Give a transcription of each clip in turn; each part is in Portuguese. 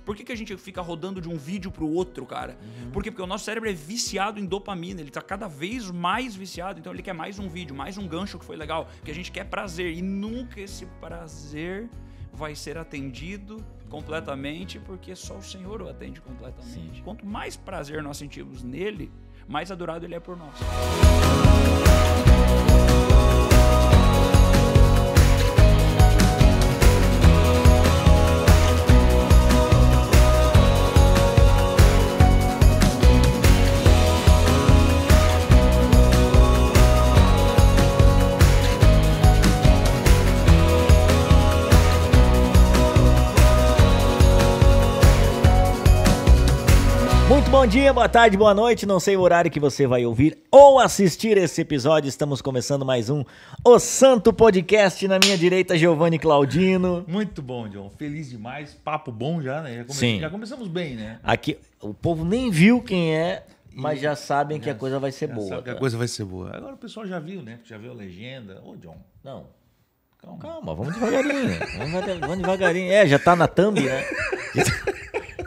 Por que a gente fica rodando de um vídeo pro outro, cara? Por quê? Porque o nosso cérebro é viciado em dopamina, ele tá cada vez mais viciado, então ele quer mais um vídeo, mais um gancho que foi legal, porque a gente quer prazer, e nunca esse prazer vai ser atendido completamente, porque só o Senhor o atende completamente. Quanto mais prazer nós sentimos nele, mais adorado ele é por nós. Muito bom dia, boa tarde, boa noite, não sei o horário que você vai ouvir ou assistir esse episódio, estamos começando mais um O Santo Podcast, na minha direita, Giovanni Claudino. Muito bom, John, feliz demais, papo bom já, né? Já começamos bem, né? Aqui, o povo nem viu quem é, mas já sabem que a coisa vai ser boa. Sabe que a coisa vai ser boa. Agora o pessoal já viu, né? Já viu a legenda. Ô, John. Não, calma, vamos devagarinho, vamos devagarinho. Já tá na thumb, né?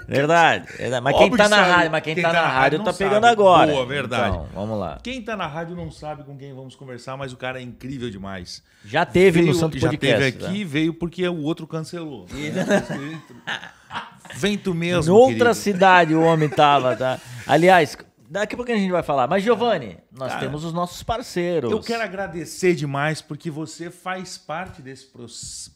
Verdade. Mas quem tá na rádio, tá na rádio tá pegando agora. Boa, verdade. Então, vamos lá. Quem tá na rádio não sabe com quem vamos conversar, mas o cara é incrível demais. Já teve no Santo Podcast. Já teve aqui, veio porque o outro cancelou. Vem tu mesmo, Noutra cidade o homem tava, tá? Aliás, daqui a pouco a gente vai falar. Mas, Giovanni, nós temos os nossos parceiros. Eu quero agradecer demais porque você faz parte desse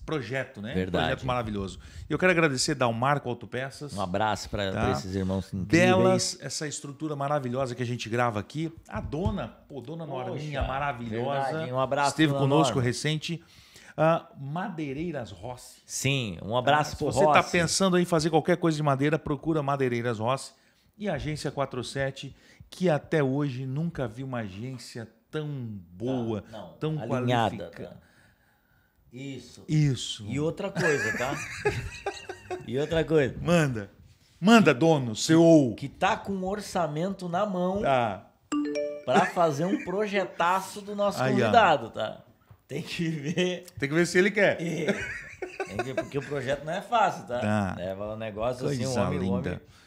projeto, né? Verdade. Um projeto maravilhoso. Eu quero agradecer Dalmarco Autopeças. Um abraço para esses irmãos incríveis. Delas, essa estrutura maravilhosa que a gente grava aqui. A dona Norminha, maravilhosa. Verdade. Um abraço. Esteve conosco recente. Madeireiras Rossi. Sim, um abraço pro Rossi. Se você está pensando em fazer qualquer coisa de madeira, procura Madeireiras Rossi. E a Agência 47, que até hoje nunca vi uma agência tão boa, tão alinhada, qualificada. Tá? Isso. Isso. E outra coisa, tá? Manda, dono, seu... Que tá com um orçamento na mão para fazer um projetaço do nosso convidado, tá? Tem que ver se ele quer. Porque o projeto não é fácil, tá? Leva um negócio assim,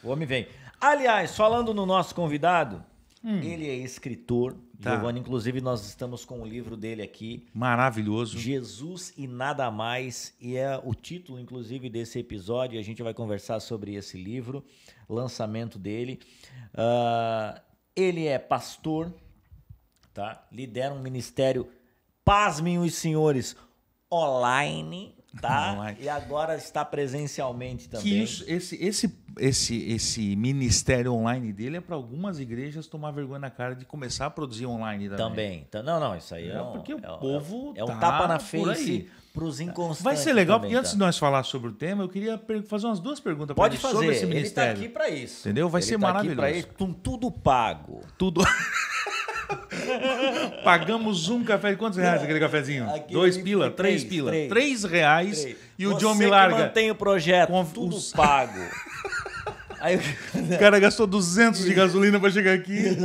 o homem vem. Aliás, falando no nosso convidado, ele é escritor. Giovanni, inclusive, nós estamos com o livro dele aqui. Maravilhoso. Jesus e Nada Mais. E é o título, inclusive, desse episódio. A gente vai conversar sobre esse livro, lançamento dele. Ele é pastor, tá? Lidera um ministério, pasmem os senhores, online, tá? E agora está presencialmente também. Esse ministério online dele é para algumas igrejas tomar vergonha na cara de começar a produzir online também. Não, isso aí porque o povo um tapa na face para os inconstantes. Vai ser legal, também, porque antes de nós falar sobre o tema, eu queria fazer umas duas perguntas para ele sobre esse ministério. Ele está aqui para isso. Entendeu? Vai ser maravilhoso. Aqui com tudo pago. Tudo... Pagamos um café. Quantos reais aquele cafezinho? 2 pila? 3 pila? 3 reais. E o John me larga. Você que mantém o projeto, tudo pago. Aí o cara gastou 200 de gasolina para chegar aqui.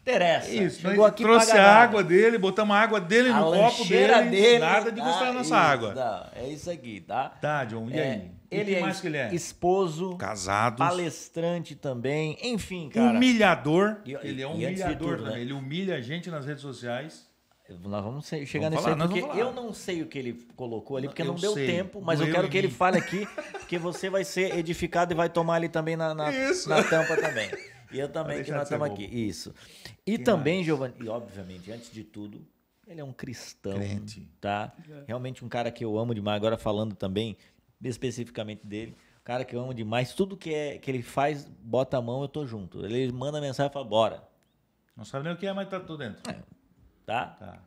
Interessa. Isso, chegou aqui, trouxe a água dele, botamos a água dele no copo dele. Nada de gostar da nossa água. É isso aqui, tá? Tá, John. E aí? Ele é mais que ele é? Esposo, casado, palestrante também, enfim, cara. Humilhador. Ele é um humilhador também. Né? Ele humilha a gente nas redes sociais. Nós vamos chegar nisso aí, porque eu não sei o que ele colocou ali, porque não deu tempo, mas eu quero que ele fale aqui, porque você vai ser edificado e vai tomar ali também na tampa também. E eu também, que nós estamos aqui. Isso. E também, Giovanni, e obviamente, antes de tudo, ele é um cristão. Crente. Tá? Realmente um cara que eu amo demais. Agora falando também especificamente dele, um cara que eu amo demais. Tudo que ele faz, bota a mão, eu tô junto. Ele manda mensagem e fala, bora. Não sabe nem o que é, mas tá tudo dentro. Tá?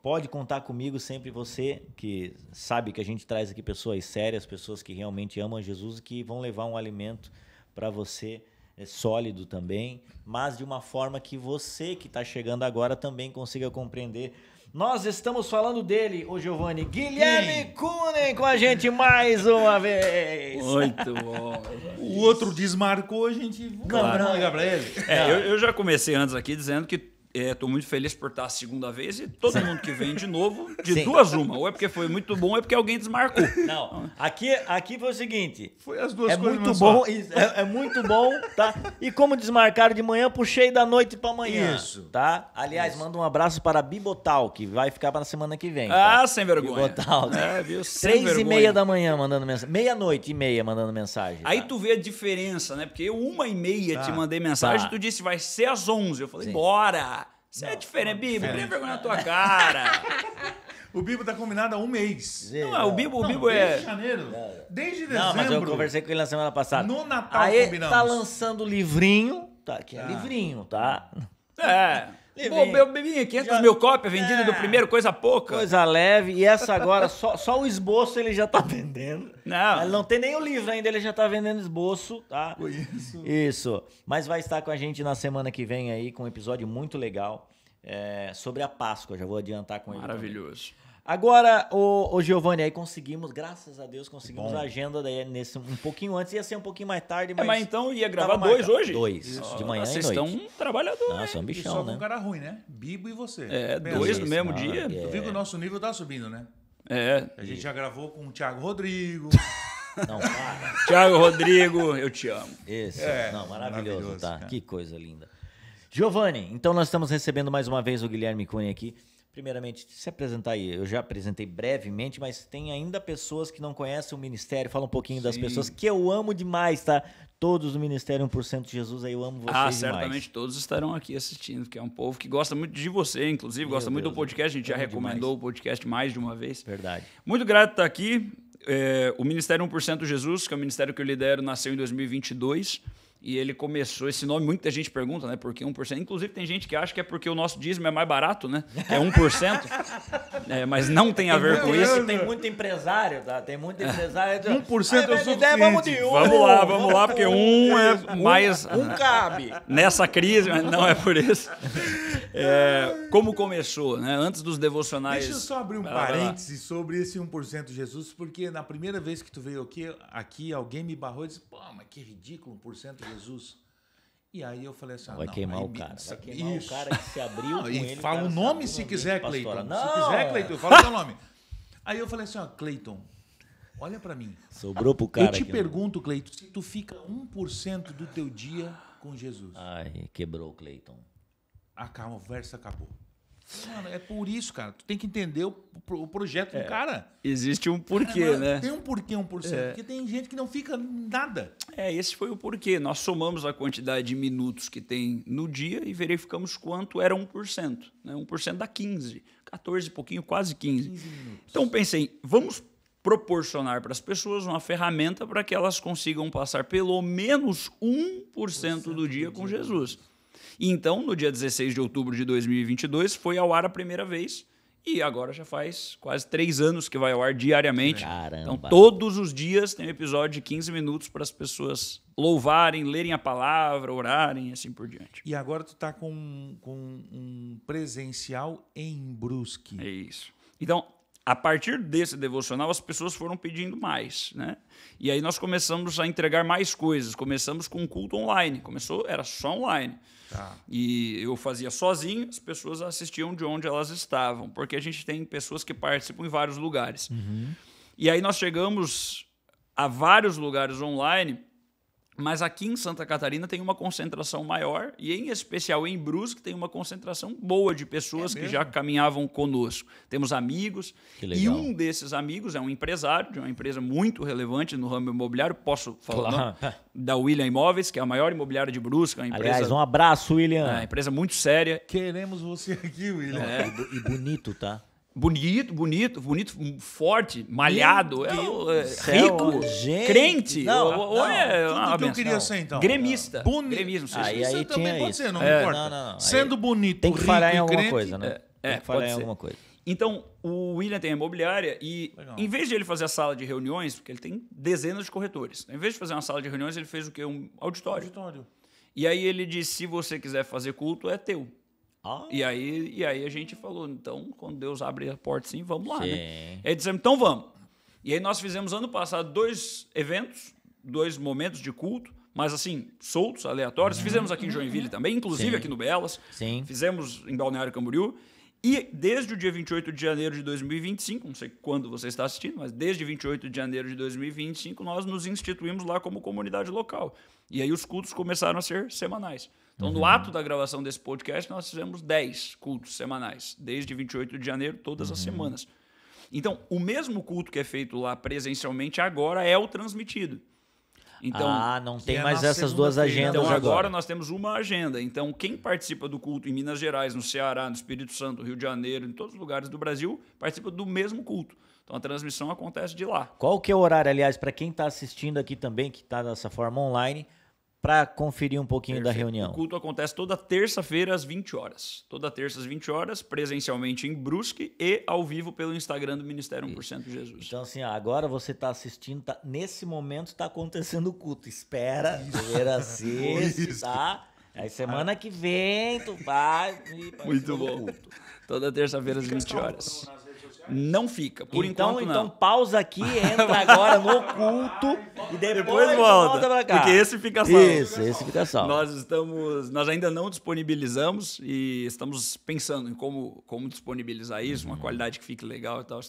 Pode contar comigo sempre, você que sabe que a gente traz aqui pessoas sérias, pessoas que realmente amam Jesus e que vão levar um alimento para você sólido também, mas de uma forma que você que está chegando agora também consiga compreender. Nós estamos falando dele, o Giovanni, Guilherme Kunen com a gente mais uma vez. Muito bom. O outro desmarcou, a gente... Claro. Não ligar para ele. Eu já comecei antes aqui dizendo que Tô muito feliz por estar a segunda vez e todo mundo que vem de novo, de Sim. duas uma. Ou é porque foi muito bom, ou é porque alguém desmarcou. Não, aqui foi o seguinte. Foi as duas É coisas. muito bom, é muito bom, tá? E como desmarcaram de manhã, puxei da noite pra amanhã. Isso. Tá? Aliás, manda um abraço para a Bibotal, que vai ficar para a semana que vem. Ah, tá? sem vergonha. Bibotal. Viu? Sem 3h30 vergonha. da manhã mandando mensagem. 00:30 mandando mensagem. Aí tá? tu vê a diferença, né? Porque eu 1h30 te mandei mensagem, Tá. tu disse vai ser às 11. Eu falei, Sim. bora. Você é diferente, Bibo. Cria vergonha na tua cara. O Bibo tá combinado há um mês. Não, o Bibo Desde é... janeiro. Desde dezembro. Não, mas eu conversei com ele na semana passada. No Natal Aí combinamos. tá lançando livrinho, tá? Que é livrinho, tá? Pô, meu bebinho, 500 mil cópias vendidas do primeiro, coisa pouca. Coisa leve. E essa agora, só o esboço ele já tá vendendo. Não. Ele não tem nem o livro ainda, ele já tá vendendo esboço, tá? Isso. Isso. Mas vai estar com a gente na semana que vem aí com um episódio muito legal sobre a Páscoa. Já vou adiantar com ele. Maravilhoso. Agora, o Giovanni, aí conseguimos, graças a Deus, conseguimos a agenda daí um pouquinho antes. Ia ser um pouquinho mais tarde, mas... Mas então ia gravar tava 2 marcado. hoje? 2, de manhã Vocês e noite. estão trabalhadores. Nossa, é um E bichão, só com né? um cara ruim, né? Bibo e você. É, Pensa. 2 no Isso, mesmo não, dia. Tu viu que o nosso nível tá subindo, né? A gente já gravou com o Thiago Rodrigo. Não, para. Thiago Rodrigo, eu te amo. Isso, não, maravilhoso, maravilhoso, tá? cara. Que coisa linda. Giovanni, então nós estamos recebendo mais uma vez o Guilherme Cunha aqui. Primeiramente, se apresentar aí. Eu já apresentei brevemente, mas tem ainda pessoas que não conhecem o Ministério. Fala um pouquinho das pessoas que eu amo demais, tá? Todos do Ministério 1% Jesus aí, eu amo vocês demais. Certamente todos estarão aqui assistindo, porque é um povo que gosta muito de você, inclusive, gosta muito do podcast. A gente já recomendou o podcast mais de uma vez. Verdade. Muito grato de estar aqui. O Ministério 1% Jesus, que é o ministério que eu lidero, nasceu em 2022. E ele começou, esse nome, muita gente pergunta, né? Por que 1%? Inclusive tem gente que acha que é porque o nosso dízimo é mais barato, né? Que é 1%. Mas não tem a ver com isso. Tem muito empresário, tá? Tem muito empresário. 1% é o suficiente. Vamos de um. Vamos lá, porque um é mais... Um cabe. Nessa crise, mas não é por isso. Como começou, né? Antes dos devocionais... Deixa eu só abrir um Vai lá. parêntese sobre esse 1% Jesus, porque na primeira vez que tu veio aqui alguém me barrou e disse, pô, mas que ridículo, 1% Jesus. E aí eu falei assim, Vai não, queimar aí o cara. Vai queimar o cara que se abriu com E ele. fala cara, o nome se se abriu no quiser, ambiente Cleiton. pastoral. Se Não. quiser, Cleiton, fala o teu nome. Aí eu falei assim, ó, Cleiton, olha pra mim. Sobrou pro cara Eu te aqui, pergunto, Cleiton, se tu fica 1% do teu dia com Jesus, Ai, quebrou o Cleiton. a conversa acabou. Mano, é por isso, cara. Tu tem que entender o projeto do cara. Existe um porquê, Cara, né? Tem um porquê 1%. Porque tem gente que não fica nada. Esse foi o porquê. Nós somamos a quantidade de minutos que tem no dia e verificamos quanto era 1%. Né? 1% dá 15, 14 e pouquinho, quase 15. 15 minutos. Então pensei, vamos proporcionar para as pessoas uma ferramenta para que elas consigam passar pelo menos 1% do dia com Jesus. E então, no dia 16 de outubro de 2022, foi ao ar a primeira vez. E agora já faz quase 3 anos que vai ao ar diariamente. Caramba. Então, todos os dias tem um episódio de 15 minutos para as pessoas louvarem, lerem a palavra, orarem e assim por diante. E agora tu tá com um presencial em Brusque. É isso. Então, a partir desse devocional, as pessoas foram pedindo mais, né? E aí nós começamos a entregar mais coisas. Começamos com um culto online. Era só online. Tá. E eu fazia sozinho, as pessoas assistiam de onde elas estavam, porque a gente tem pessoas que participam em vários lugares. E aí nós chegamos a vários lugares online, mas aqui em Santa Catarina tem uma concentração maior, e em especial em Brusque tem uma concentração boa de pessoas que já caminhavam conosco. Temos amigos, Que e legal. um desses amigos é um empresário de uma empresa muito relevante no ramo imobiliário, posso falar, Claro. da William Imóveis, que é a maior imobiliária de Brusque, uma empresa, Aliás, um abraço, William. uma empresa muito séria. Queremos você aqui, William. E bonito, tá? Bonito, forte, malhado, céu, rico, gente. crente, Não, ou é Tudo uma que eu benção. queria ser, então. Gremista. Bonito. Gremismo, não sei se Aí Isso também tinha pode isso. ser, não me importa. Não. Sendo Aí bonito, tem que rico falhar em e alguma crente, coisa, né? Tem que falhar pode em ser. alguma coisa. Então, o William tem a imobiliária e, Legal. em vez de ele fazer a sala de reuniões, porque ele tem dezenas de corretores, em vez de fazer uma sala de reuniões, ele fez o quê? Um auditório. Auditório. E aí ele disse, se você quiser fazer culto, é teu. Ah, E aí a gente falou, então, quando Deus abre a porta assim, vamos lá, Sim. né? Aí dissemos, então vamos. E aí nós fizemos ano passado 2 eventos, 2 momentos de culto, mas assim, soltos, aleatórios. Fizemos aqui em Joinville também, inclusive aqui no Belas. Sim. Fizemos em Balneário Camboriú. E desde o dia 28 de janeiro de 2025, não sei quando você está assistindo, mas desde 28 de janeiro de 2025, nós nos instituímos lá como comunidade local. E aí os cultos começaram a ser semanais. Então, no ato da gravação desse podcast, nós fizemos 10 cultos semanais, desde 28 de janeiro, todas as semanas. Então, o mesmo culto que é feito lá presencialmente agora é o transmitido. Então, não que tem é mais na essas duas segunda-feira. agendas então agora. agora nós temos uma agenda. Então, quem participa do culto em Minas Gerais, no Ceará, no Espírito Santo, no Rio de Janeiro, em todos os lugares do Brasil, participa do mesmo culto. Então, a transmissão acontece de lá. Qual que é o horário, aliás, para quem está assistindo aqui também, que está dessa forma online, para conferir um pouquinho da reunião? O culto acontece toda terça-feira às 20 horas. Toda terça às 20 horas, presencialmente em Brusque e ao vivo pelo Instagram do Ministério 1% Jesus. Então, assim, agora você está assistindo, nesse momento está acontecendo o culto. Espera ver assim, tá? Aí semana que vem tu vai e Muito bom. culto. Toda terça-feira às 20 horas. Não fica, por enquanto Então não. pausa aqui, entra agora no culto e depois volta pra cá. porque esse fica salvo. Isso, esse fica salvo. Nós ainda não disponibilizamos e estamos pensando em como disponibilizar isso, uma qualidade que fique legal e tal.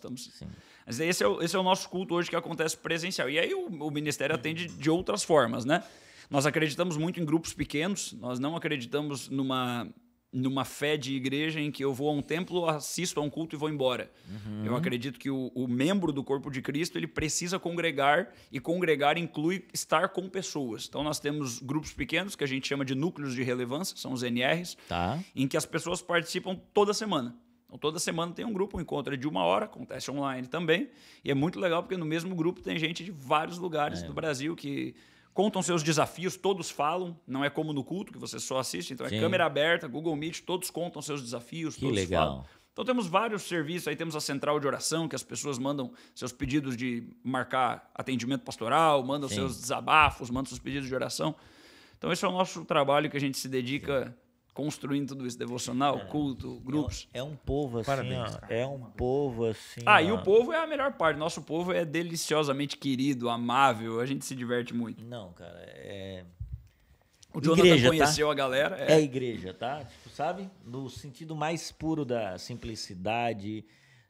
Mas esse é o nosso culto hoje que acontece presencial. E aí o ministério atende de outras formas, né? Nós acreditamos muito em grupos pequenos, nós não acreditamos numa fé de igreja em que eu vou a um templo, assisto a um culto e vou embora. Eu acredito que o membro do corpo de Cristo ele precisa congregar, e congregar inclui estar com pessoas. Então nós temos grupos pequenos que a gente chama de núcleos de relevância, são os NRs, em que as pessoas participam toda semana. Então, toda semana tem um grupo, um encontro de 1 hora, acontece online também, e é muito legal porque no mesmo grupo tem gente de vários lugares do Brasil que contam seus desafios, todos falam, não é como no culto, que você só assiste, então é câmera aberta, Google Meet, todos contam seus desafios, Que todos legal. falam. Então temos vários serviços, aí temos a central de oração, que as pessoas mandam seus pedidos de marcar atendimento pastoral, mandam seus desabafos, mandam seus pedidos de oração. Então esse é o nosso trabalho que a gente se dedica construindo tudo isso, devocional, culto, grupos. É um povo assim, Parabéns, ó, é um povo assim. E o povo é a melhor parte. Nosso povo é deliciosamente querido, amável, a gente se diverte muito. Não, cara, O Jonathan igreja, conheceu a galera. É igreja, tá? Tipo, sabe? No sentido mais puro da simplicidade,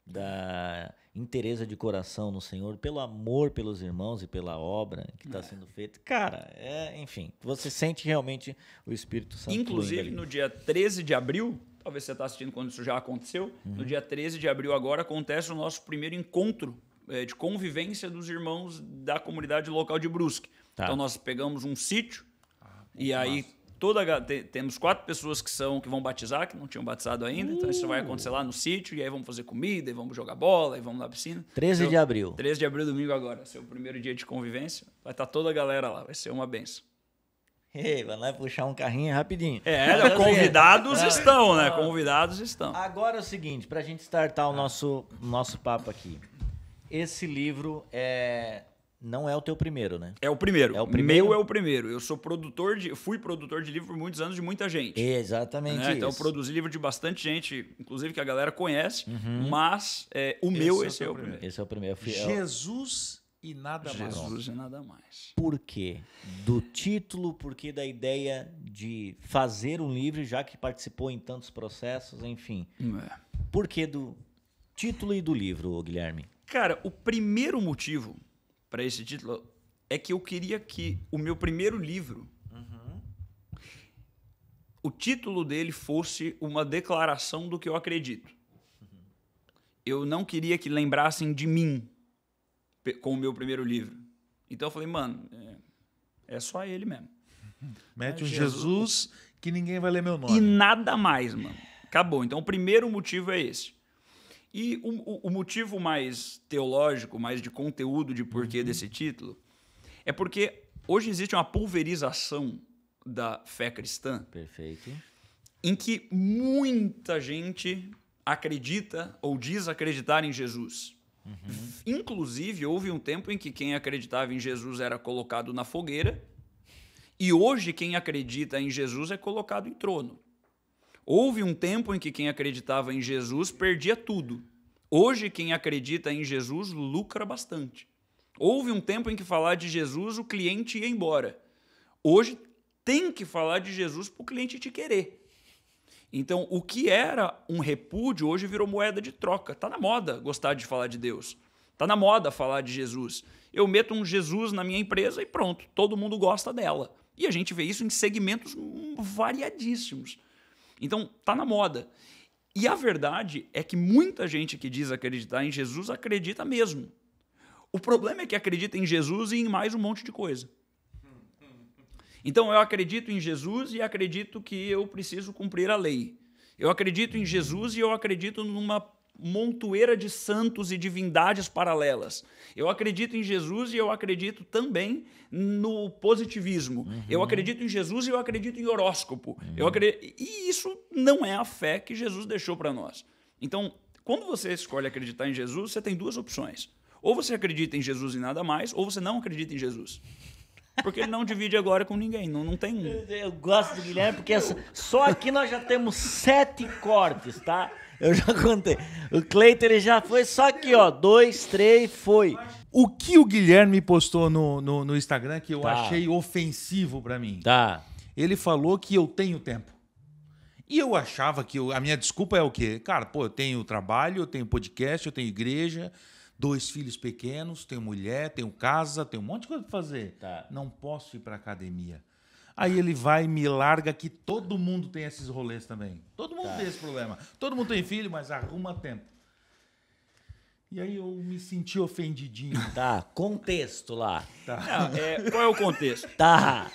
da inteireza de coração no Senhor, pelo amor pelos irmãos e pela obra que está sendo feita. Cara, enfim, você sente realmente o Espírito Santo. Inclusive, no dia 13 de abril, talvez você está assistindo quando isso já aconteceu, no dia 13 de abril agora acontece o nosso primeiro encontro de convivência dos irmãos da comunidade local de Brusque. Então nós pegamos um sítio e aí temos 4 pessoas que vão batizar, que não tinham batizado ainda. Então isso vai acontecer lá no sítio, e aí vamos fazer comida, e vamos jogar bola, e vamos na piscina. 13 de abril. 13 de abril, domingo agora. Vai ser o primeiro dia de convivência. Vai estar toda a galera lá, vai ser uma benção. Ei, vai lá puxar um carrinho rapidinho. Convidados estão, né? Convidados estão. Agora é o seguinte, pra gente startar o nosso papo aqui. Esse livro não é o teu primeiro, né? É o primeiro. É o primeiro? Meu é o primeiro. Eu fui produtor de livro por muitos anos de muita gente. Exatamente isso. Então eu produzi livro de bastante gente, inclusive que a galera conhece, mas esse é o primeiro. Esse é o primeiro. Jesus e nada mais. Jesus e nada mais. Por quê? Do título, por que da ideia de fazer um livro, já que participou em tantos processos, enfim. Por que do título e do livro, Guilherme? Cara, o primeiro motivo para esse título é que eu queria que o meu primeiro livro, o título dele fosse uma declaração do que eu acredito. Eu não queria que lembrassem de mim com o meu primeiro livro. Então eu falei, mano, é só ele mesmo. Mete um Jesus que ninguém vai ler meu nome. E nada mais, mano. Acabou. Então o primeiro motivo é esse. E o motivo mais teológico, mais de conteúdo de porquê desse título, é porque hoje existe uma pulverização da fé cristã. Perfeito. Em que muita gente acredita ou diz acreditar em Jesus. Inclusive, houve um tempo em que quem acreditava em Jesus era colocado na fogueira, e hoje quem acredita em Jesus é colocado em trono. Houve um tempo em que quem acreditava em Jesus perdia tudo. Hoje, quem acredita em Jesus lucra bastante. Houve um tempo em que falar de Jesus, o cliente ia embora. Hoje tem que falar de Jesus para o cliente te querer. Então, o que era um repúdio, hoje virou moeda de troca. Está na moda gostar de falar de Deus. Está na moda falar de Jesus. Eu meto um Jesus na minha empresa e pronto, todo mundo gosta dela. E a gente vê isso em segmentos variadíssimos. Então, está na moda. E a verdade é que muita gente que diz acreditar em Jesus acredita mesmo. O problema é que acredita em Jesus e em mais um monte de coisa. Então, eu acredito em Jesus e acredito que eu preciso cumprir a lei. Eu acredito em Jesus e eu acredito numa montoeira de santos e divindades paralelas. Eu acredito em Jesus e eu acredito também no positivismo. Eu acredito em Jesus e eu acredito em horóscopo. E isso não é a fé que Jesus deixou para nós. Então, quando você escolhe acreditar em Jesus, você tem duas opções. Ou você acredita em Jesus e nada mais, ou você não acredita em Jesus. Porque ele não divide agora com ninguém, não tem... Eu gosto do Guilherme porque só aqui nós já temos 7 cortes, tá? Eu já contei. O Cleiton, ele já foi só aqui, ó. 2, 3, foi. O que o Guilherme postou no Instagram que eu Tá. achei ofensivo pra mim? Tá. Ele falou que eu tenho tempo. E eu achava que a minha desculpa é o quê? Cara, pô, eu tenho trabalho, eu tenho podcast, eu tenho igreja, 2 filhos pequenos, tenho mulher, tenho casa, tenho um monte de coisa pra fazer. Tá. Não posso ir pra academia. Aí ele vai e me larga que todo mundo tem esses rolês também. Todo mundo tem esse problema. Todo mundo tem filho, mas arruma tempo. E aí eu me senti ofendidinho. Tá. Contexto lá. Não, qual é o contexto? Tá.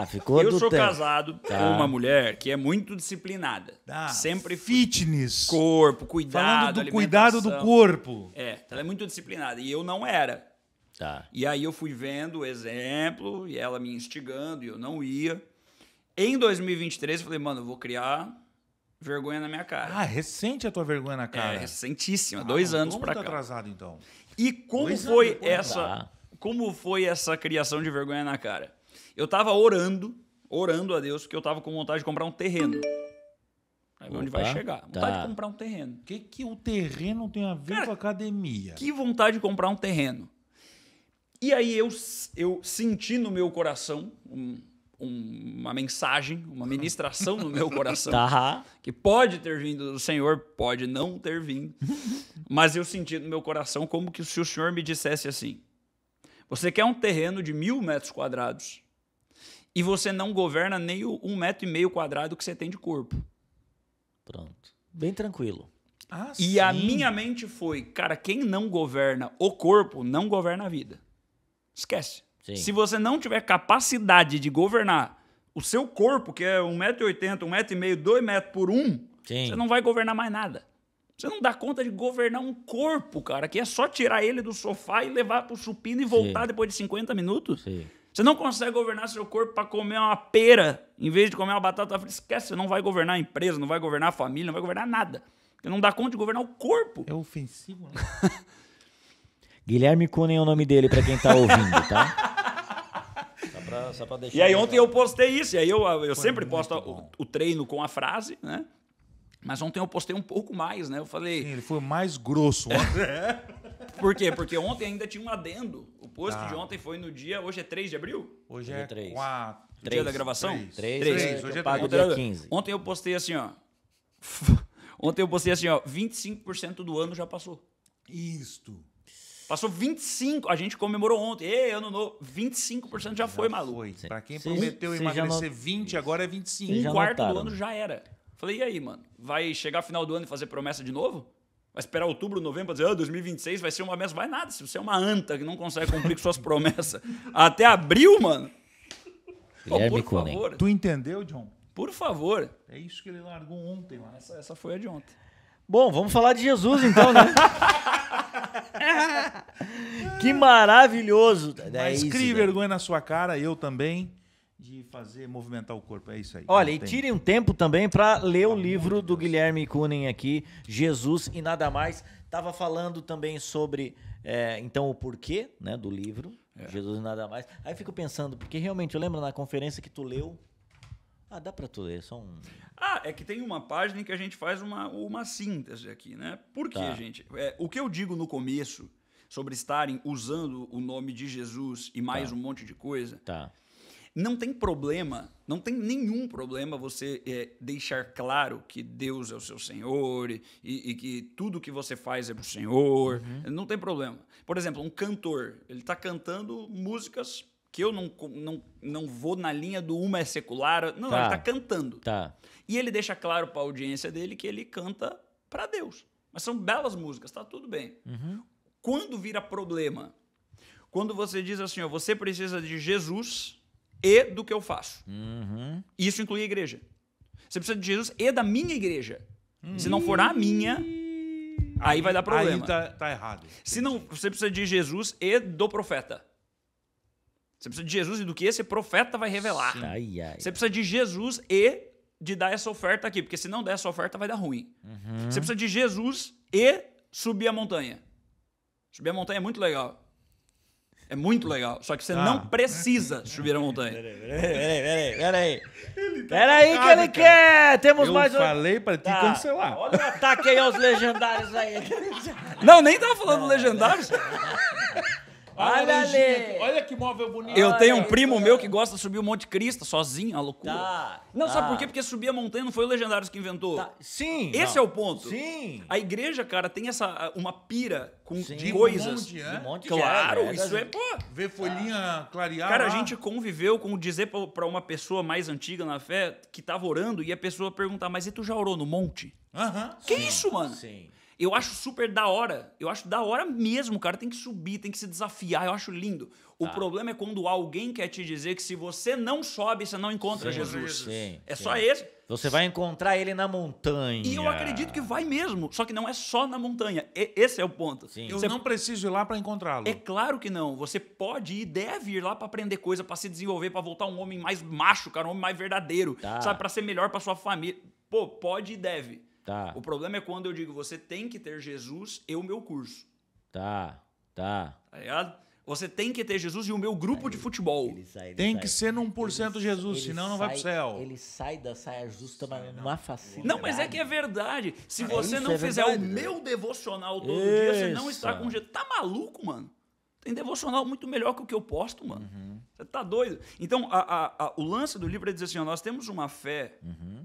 Ficou Eu do sou tempo. casado com uma mulher que é muito disciplinada. Sempre Fitness. corpo, cuidado, Falando do cuidado do alimentação. corpo. Ela é muito disciplinada. E eu não era. Tá. E aí eu fui vendo o exemplo e ela me instigando e eu não ia. Em 2023 eu falei, mano, eu vou criar vergonha na minha cara. Ah, recente a tua vergonha na cara. Recentíssima, 2 anos pra Tá cá. atrasado, então. E como 2 foi anos depois, essa, como foi essa criação de vergonha na cara? Eu tava orando a Deus, porque eu tava com vontade de comprar um terreno. Aí onde vai chegar? Vontade de comprar um terreno. O que o terreno tem a ver com a academia? Que vontade de comprar um terreno. E aí eu senti no meu coração uma mensagem, uma ministração no meu coração, Tá. que pode ter vindo do Senhor, pode não ter vindo, mas eu senti no meu coração como que se o Senhor me dissesse assim, você quer um terreno de 1.000 metros quadrados e você não governa nem o 1,5 metro quadrado que você tem de corpo. Pronto. Bem tranquilo. Ah, E a minha mente foi, cara, quem não governa o corpo, não governa a vida. Esquece. Sim. Se você não tiver capacidade de governar o seu corpo, que é 1,80 m, 1,5 m, 2 metros por 1, Sim. você não vai governar mais nada. Você não dá conta de governar um corpo, cara, que é só tirar ele do sofá e levar pro supino e voltar depois de 50 minutos. Sim. Você não consegue governar seu corpo para comer uma pera em vez de comer uma batata frita. Esquece, você não vai governar a empresa, não vai governar a família, não vai governar nada. Você não dá conta de governar o corpo. É ofensivo, né? Guilherme Kunen é o nome dele pra quem tá ouvindo, tá? Só pra deixar. E aí ontem eu postei isso, e aí eu sempre posto o treino com a frase, né? Mas ontem eu postei um pouco mais, né? Eu falei... Sim, ele foi mais grosso ontem. Por quê? Porque ontem ainda tinha um adendo. O post de ontem foi no dia... Hoje é 3 de abril? Hoje Hoje é é 3. 4. Dia da gravação? 3. Hoje é Pago 3. dia 15. Ontem eu postei assim, ó... Ontem eu postei assim, ó... 25% do ano já passou. Isto. Passou 25%. A gente comemorou ontem. Ei, ano novo. 25% já foi, maluco. Foi. Pra quem Sim. prometeu Você já emagrecer 20, agora é 25. já Um quarto do notaram. ano já era. Falei, e aí, mano? Vai chegar final do ano e fazer promessa de novo? Vai esperar outubro, novembro pra dizer, 2026 vai ser uma messa? Vai nada. Se você é uma anta que não consegue cumprir com suas promessas até abril, mano. Pô, Guilherme por Kunen. favor. Tu entendeu, John? Por favor. É isso que ele largou ontem lá. Essa foi a de ontem. Bom, vamos falar de Jesus então, né? Que maravilhoso. É Mas isso, crie né? vergonha na sua cara, eu também, de fazer movimentar o corpo. É isso aí. Olha, Não e tem. tirem um tempo também para ler o livro do Guilherme Kunen aqui, Jesus e Nada Mais. Tava falando também sobre, então, o porquê, né, do livro, Jesus e Nada Mais. Aí eu fico pensando, porque realmente eu lembro na conferência que tu leu, dá para tu ler, só um... É que tem uma página em que a gente faz uma síntese aqui, né? Por quê, Tá. gente? O que eu digo no começo sobre estarem usando o nome de Jesus e mais um monte de coisa, Tá, Não tem problema, não tem nenhum problema você deixar claro que Deus é o seu Senhor e que tudo que você faz é pro Senhor. Não tem problema. Por exemplo, um cantor, ele está cantando músicas que eu não vou na linha do uma é secular. Não, ele está cantando. Tá. E ele deixa claro para a audiência dele que ele canta para Deus. Mas são belas músicas, tá tudo bem. Quando vira problema? Quando você diz assim, ó, você precisa de Jesus e do que eu faço. Isso inclui a igreja. Você precisa de Jesus e da minha igreja. Se não for a minha, aí vai dar problema. Aí tá errado. Se não, você precisa de Jesus e do profeta. Você precisa de Jesus e do que esse profeta vai revelar. Ai, ai. Você precisa de Jesus e de dar essa oferta aqui, porque se não der essa oferta vai dar ruim. Você precisa de Jesus e subir a montanha. Subir a montanha é muito legal. É muito legal. Só que você não precisa subir a montanha. Peraí. Peraí que ele quer. Temos Eu mais um. falei pra te cancelar. Olha o ataque aí aos legendários aí. Não, nem tava falando legendários. Olha ali. Olha que móvel bonito. Eu tenho um primo meu que gosta de subir o Monte Cristo sozinho, a loucura. Tá. Não, sabe por quê? Porque subir a montanha não foi o Legendários que inventou. Tá. Sim. Esse é o ponto. Sim. A igreja, cara, tem uma pira com Sim. coisas. Um monte de Claro, regra, isso é, pô. Ver folhinha clarear. Cara, a lá. gente conviveu com dizer pra uma pessoa mais antiga na fé que tava orando e a pessoa perguntar, mas e tu já orou no monte? Aham. Que isso, mano? Sim. Eu acho super da hora. Eu acho da hora mesmo, cara. Tem que subir, tem que se desafiar. Eu acho lindo. O problema é quando alguém quer te dizer que se você não sobe, você não encontra Jesus. Sim, É sim. só esse. Você vai encontrar ele na montanha. E eu acredito que vai mesmo. Só que não é só na montanha. Esse é o ponto. Sim. Eu Você- não preciso ir lá pra encontrá-lo. É claro que não. Você pode e deve ir lá pra aprender coisa, pra se desenvolver, pra voltar um homem mais macho, cara, um homem mais verdadeiro. Tá. Sabe? Pra ser melhor pra sua família. Pô, pode e deve. Tá. O problema é quando eu digo, você tem que ter Jesus e o meu curso. Tá. Tá ligado? Você tem que ter Jesus e o meu grupo de futebol. Tem que ser no 1% Jesus, senão não vai pro céu. Ele sai da saia justa, mas numa facilidade. Não, mas é que é verdade. Se você isso não é fizer verdade, o né? meu devocional todo dia, você não Isso. está com Jesus. Tá maluco, mano? Tem devocional muito melhor que o que eu posto, mano. Você tá doido? Então, o lance do livro é dizer assim, ó, nós temos uma fé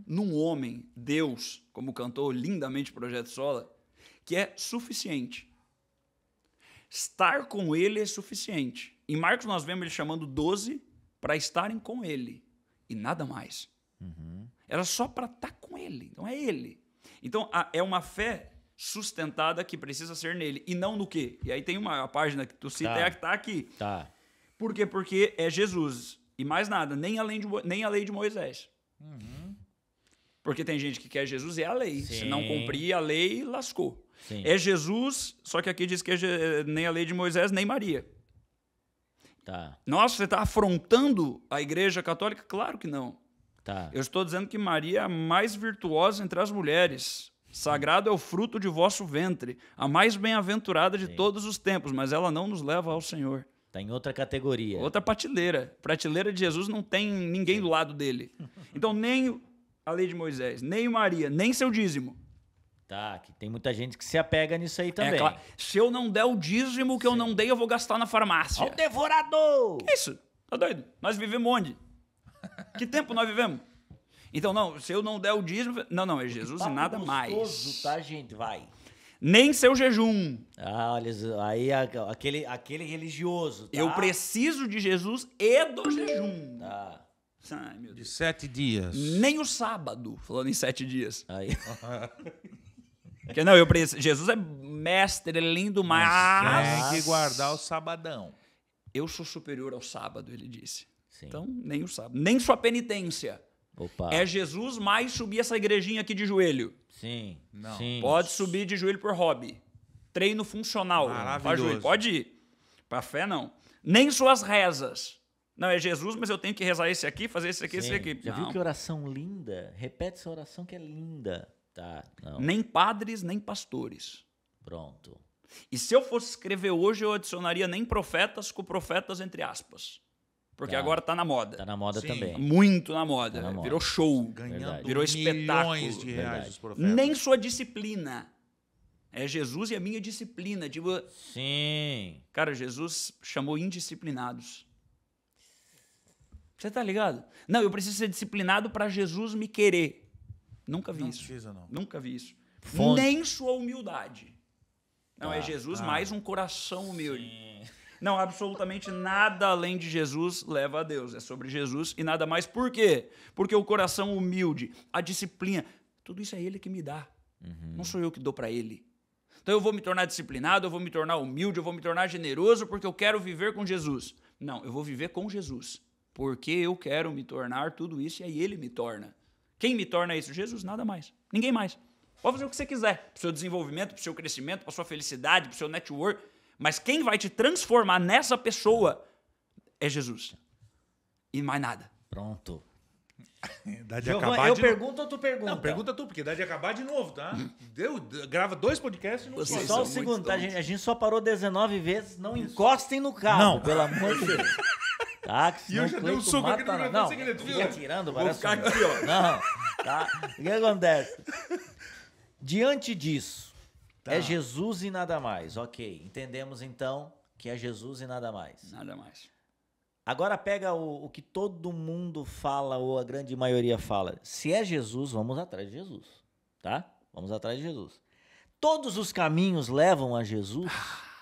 num homem, Deus, como cantou lindamente o Projeto Sola, que é suficiente. Estar com ele é suficiente. Em Marcos nós vemos ele chamando 12 para estarem com ele. E nada mais. Era só para estar com ele. Então é ele. Então é uma fé sustentada que precisa ser nele. E não no quê? E aí tem uma página que tu cita, Tá. é a que tá aqui. Tá. Por quê? Porque é Jesus. E mais nada, nem a lei de Moisés. Porque tem gente que quer Jesus e é a lei. Se Sim. não cumprir a lei, lascou. Sim. É Jesus, só que aqui diz que é nem a lei de Moisés, nem Maria. Tá. Nossa, você está afrontando a Igreja Católica? Claro que não. Tá. Eu estou dizendo que Maria é a mais virtuosa entre as mulheres. Sagrado é o fruto de vosso ventre, a mais bem-aventurada de todos os tempos, mas ela não nos leva ao Senhor. Tá em outra categoria. Outra prateleira. Prateleira de Jesus não tem ninguém do lado dele. Então, nem a lei de Moisés, nem Maria, nem seu dízimo. Tá, que tem muita gente que se apega nisso aí também. É claro, se eu não der o dízimo que eu não dei, eu vou gastar na farmácia. Ó o devorador! Que isso? Tá doido? Nós vivemos onde? Que tempo nós vivemos? Então, não, se eu não der o dízimo... Não, é Jesus e nada mais. Gostoso, tá, gente? Vai. Nem seu jejum. Ah, olha, aí aquele religioso, tá? Eu preciso de Jesus e do jejum. Tá. Ai, meu De Deus. 7 dias. Nem o sábado, falando em 7 dias. Aí. Porque não, Jesus é mestre, ele é lindo, mas... Tem que guardar o sabadão. Eu sou superior ao sábado, ele disse. Sim. Então, nem o sábado. Nem sua penitência. Opa. É Jesus mais subir essa igrejinha aqui de joelho. Sim. Não. Sim. Pode subir de joelho por hobby. Treino funcional. Maravilhoso. Faz joelho. Pode ir. Pra fé, não. Nem suas rezas. Não, é Jesus, mas eu tenho que rezar esse aqui, fazer esse aqui, Sim. esse aqui. Já Não. viu que oração linda? Repete essa oração que é linda. Tá, não. Nem padres, nem pastores. Pronto. E se eu fosse escrever hoje, eu adicionaria nem profetas com profetas entre aspas. Porque Tá. agora tá na moda. Tá na moda Sim. também. Muito na moda. Tá na moda. Virou show. Ganhando Virou espetáculo. milhões de reais Verdade. os profetas. Nem sua disciplina. É Jesus e a minha disciplina. Tipo, Sim. cara, Jesus chamou indisciplinados. Você tá ligado? Não, eu preciso ser disciplinado para Jesus me querer. Nunca vi Não isso. precisa, não. Nunca vi isso. Fonte. Nem sua humildade. Não, é Jesus mais um coração humilde. Sim. Não, absolutamente nada além de Jesus leva a Deus. É sobre Jesus e nada mais. Por quê? Porque o coração humilde, a disciplina, tudo isso é Ele que me dá. Não sou eu que dou para Ele. Então eu vou me tornar disciplinado, eu vou me tornar humilde, eu vou me tornar generoso porque eu quero viver com Jesus. Não, eu vou viver com Jesus. Porque eu quero me tornar tudo isso e aí Ele me torna. Quem me torna isso? Jesus, nada mais. Ninguém mais. Pode fazer o que você quiser. Para o seu desenvolvimento, para o seu crescimento, para a sua felicidade, para o seu network. Mas quem vai te transformar nessa pessoa é Jesus. E mais nada. Pronto. Dá de Giovanni, acabar eu de pergunto ou tu pergunta? Não, pergunta tu, porque dá de acabar de novo, tá? Grava 2 podcasts e não Vocês faz. Só são o segundo, muito tá? A gente só parou 19 vezes. Não encostem no carro, Não. pelo amor de Deus. Tá? Que E eu senão já o dei um Cleiton soco aqui no mata microfone não, sem querer, tu viu? fica tirando, Vou parece ficar um- aqui, ó. Não, tá? O que acontece? Diante disso, Tá. é Jesus e nada mais. Ok, entendemos então que é Jesus e nada mais. Nada mais. Agora pega o que todo mundo fala, ou a grande maioria fala. Se é Jesus, vamos atrás de Jesus, tá? Vamos atrás de Jesus. Todos os caminhos levam a Jesus?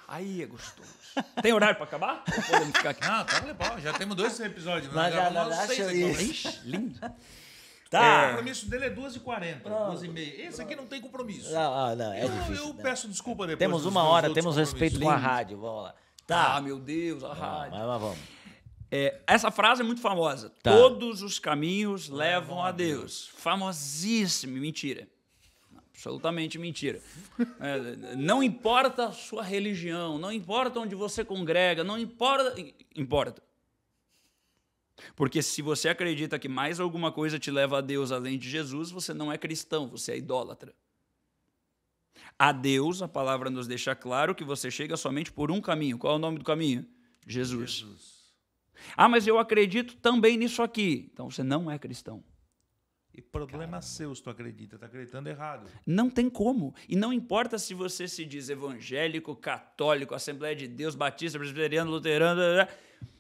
Aí é gostoso. Tem horário para acabar? Ou podemos ficar aqui? Não, tá legal. Já temos 2 episódios. Nós já gravamos acho 6 aqui. isso. Ixi, lindo. O Tá. compromisso dele é 2h40, 2h30. Esse aqui não tem compromisso. Não, é eu difícil. peço desculpa depois. Temos dos uma meus hora, outros temos respeito com a compromissos. rádio, vamos lá. Ah, Tá, meu Deus, a rádio. mas vamos. Essa frase é muito famosa. Tá. Todos os caminhos levam a Deus. Famosíssimo. Mentira. Absolutamente mentira. Não importa a sua religião, não importa onde você congrega, não importa... Importa. Porque se você acredita que mais alguma coisa te leva a Deus além de Jesus, você não é cristão, você é idólatra. A Deus, a palavra nos deixa claro que você chega somente por um caminho. Qual é o nome do caminho? Jesus. Ah, mas eu acredito também nisso aqui. Então você não é cristão. E problema seu se tu acredita. Tá acreditando errado. Não tem como. E não importa se você se diz evangélico, católico, Assembleia de Deus, batista, presbiteriano, luterano...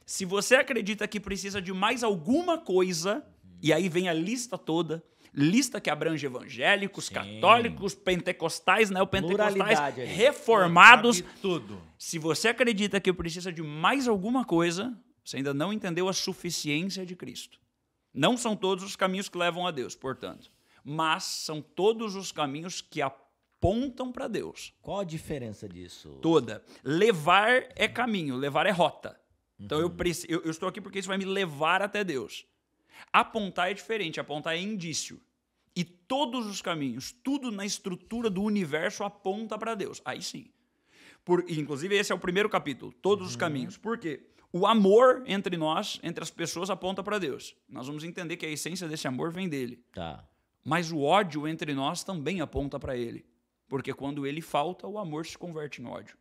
Se você acredita que precisa de mais alguma coisa, e aí vem a lista toda, lista que abrange evangélicos, católicos, pentecostais, neopentecostais, Pluralidade ali. reformados. Sabe tudo. Se você acredita que precisa de mais alguma coisa, você ainda não entendeu a suficiência de Cristo. Não são todos os caminhos que levam a Deus, portanto, mas são todos os caminhos que apontam para Deus. Qual a diferença disso? Toda. Levar é caminho, levar é rota. Então eu estou aqui porque isso vai me levar até Deus. Apontar é diferente, apontar é indício. E todos os caminhos, tudo na estrutura do universo aponta para Deus. Aí sim. Inclusive esse é o primeiro capítulo, todos os caminhos. Por quê? O amor entre nós, entre as pessoas, aponta para Deus. Nós vamos entender que a essência desse amor vem dele. Tá. Mas o ódio entre nós também aponta para ele. Porque quando ele falta, o amor se converte em ódio.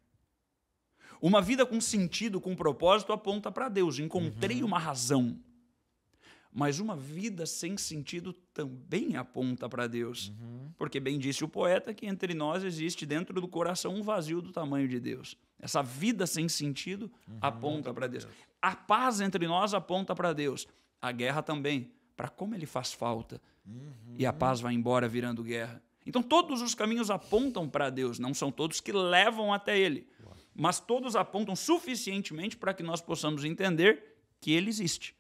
Uma vida com sentido, com propósito, aponta para Deus. Encontrei uma razão. Mas uma vida sem sentido também aponta para Deus. Porque bem disse o poeta que entre nós existe dentro do coração um vazio do tamanho de Deus. Essa vida sem sentido aponta para Deus. A paz entre nós aponta para Deus. A guerra também, para como ele faz falta. E a paz vai embora virando guerra. Então todos os caminhos apontam para Deus, não são todos que levam até ele. Mas todos apontam suficientemente para que nós possamos entender que ele existe,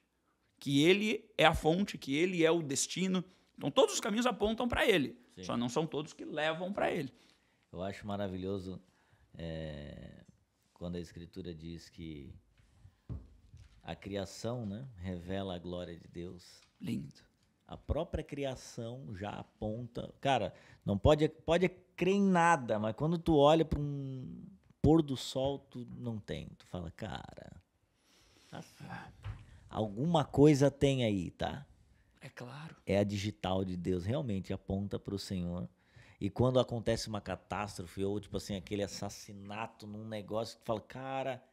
que ele é a fonte, que ele é o destino. Então todos os caminhos apontam para ele, só não são todos que levam para ele. Eu acho maravilhoso quando a Escritura diz que a criação, né, revela a glória de Deus. Lindo. A própria criação já aponta... Cara, não pode crer em nada, mas quando tu olha para um pôr do sol, tu não tem. Tu fala, cara, assim, alguma coisa tem aí, tá? É claro. É a digital de Deus, realmente aponta para o Senhor. E quando acontece uma catástrofe, ou tipo assim, aquele assassinato num negócio, tu fala, cara,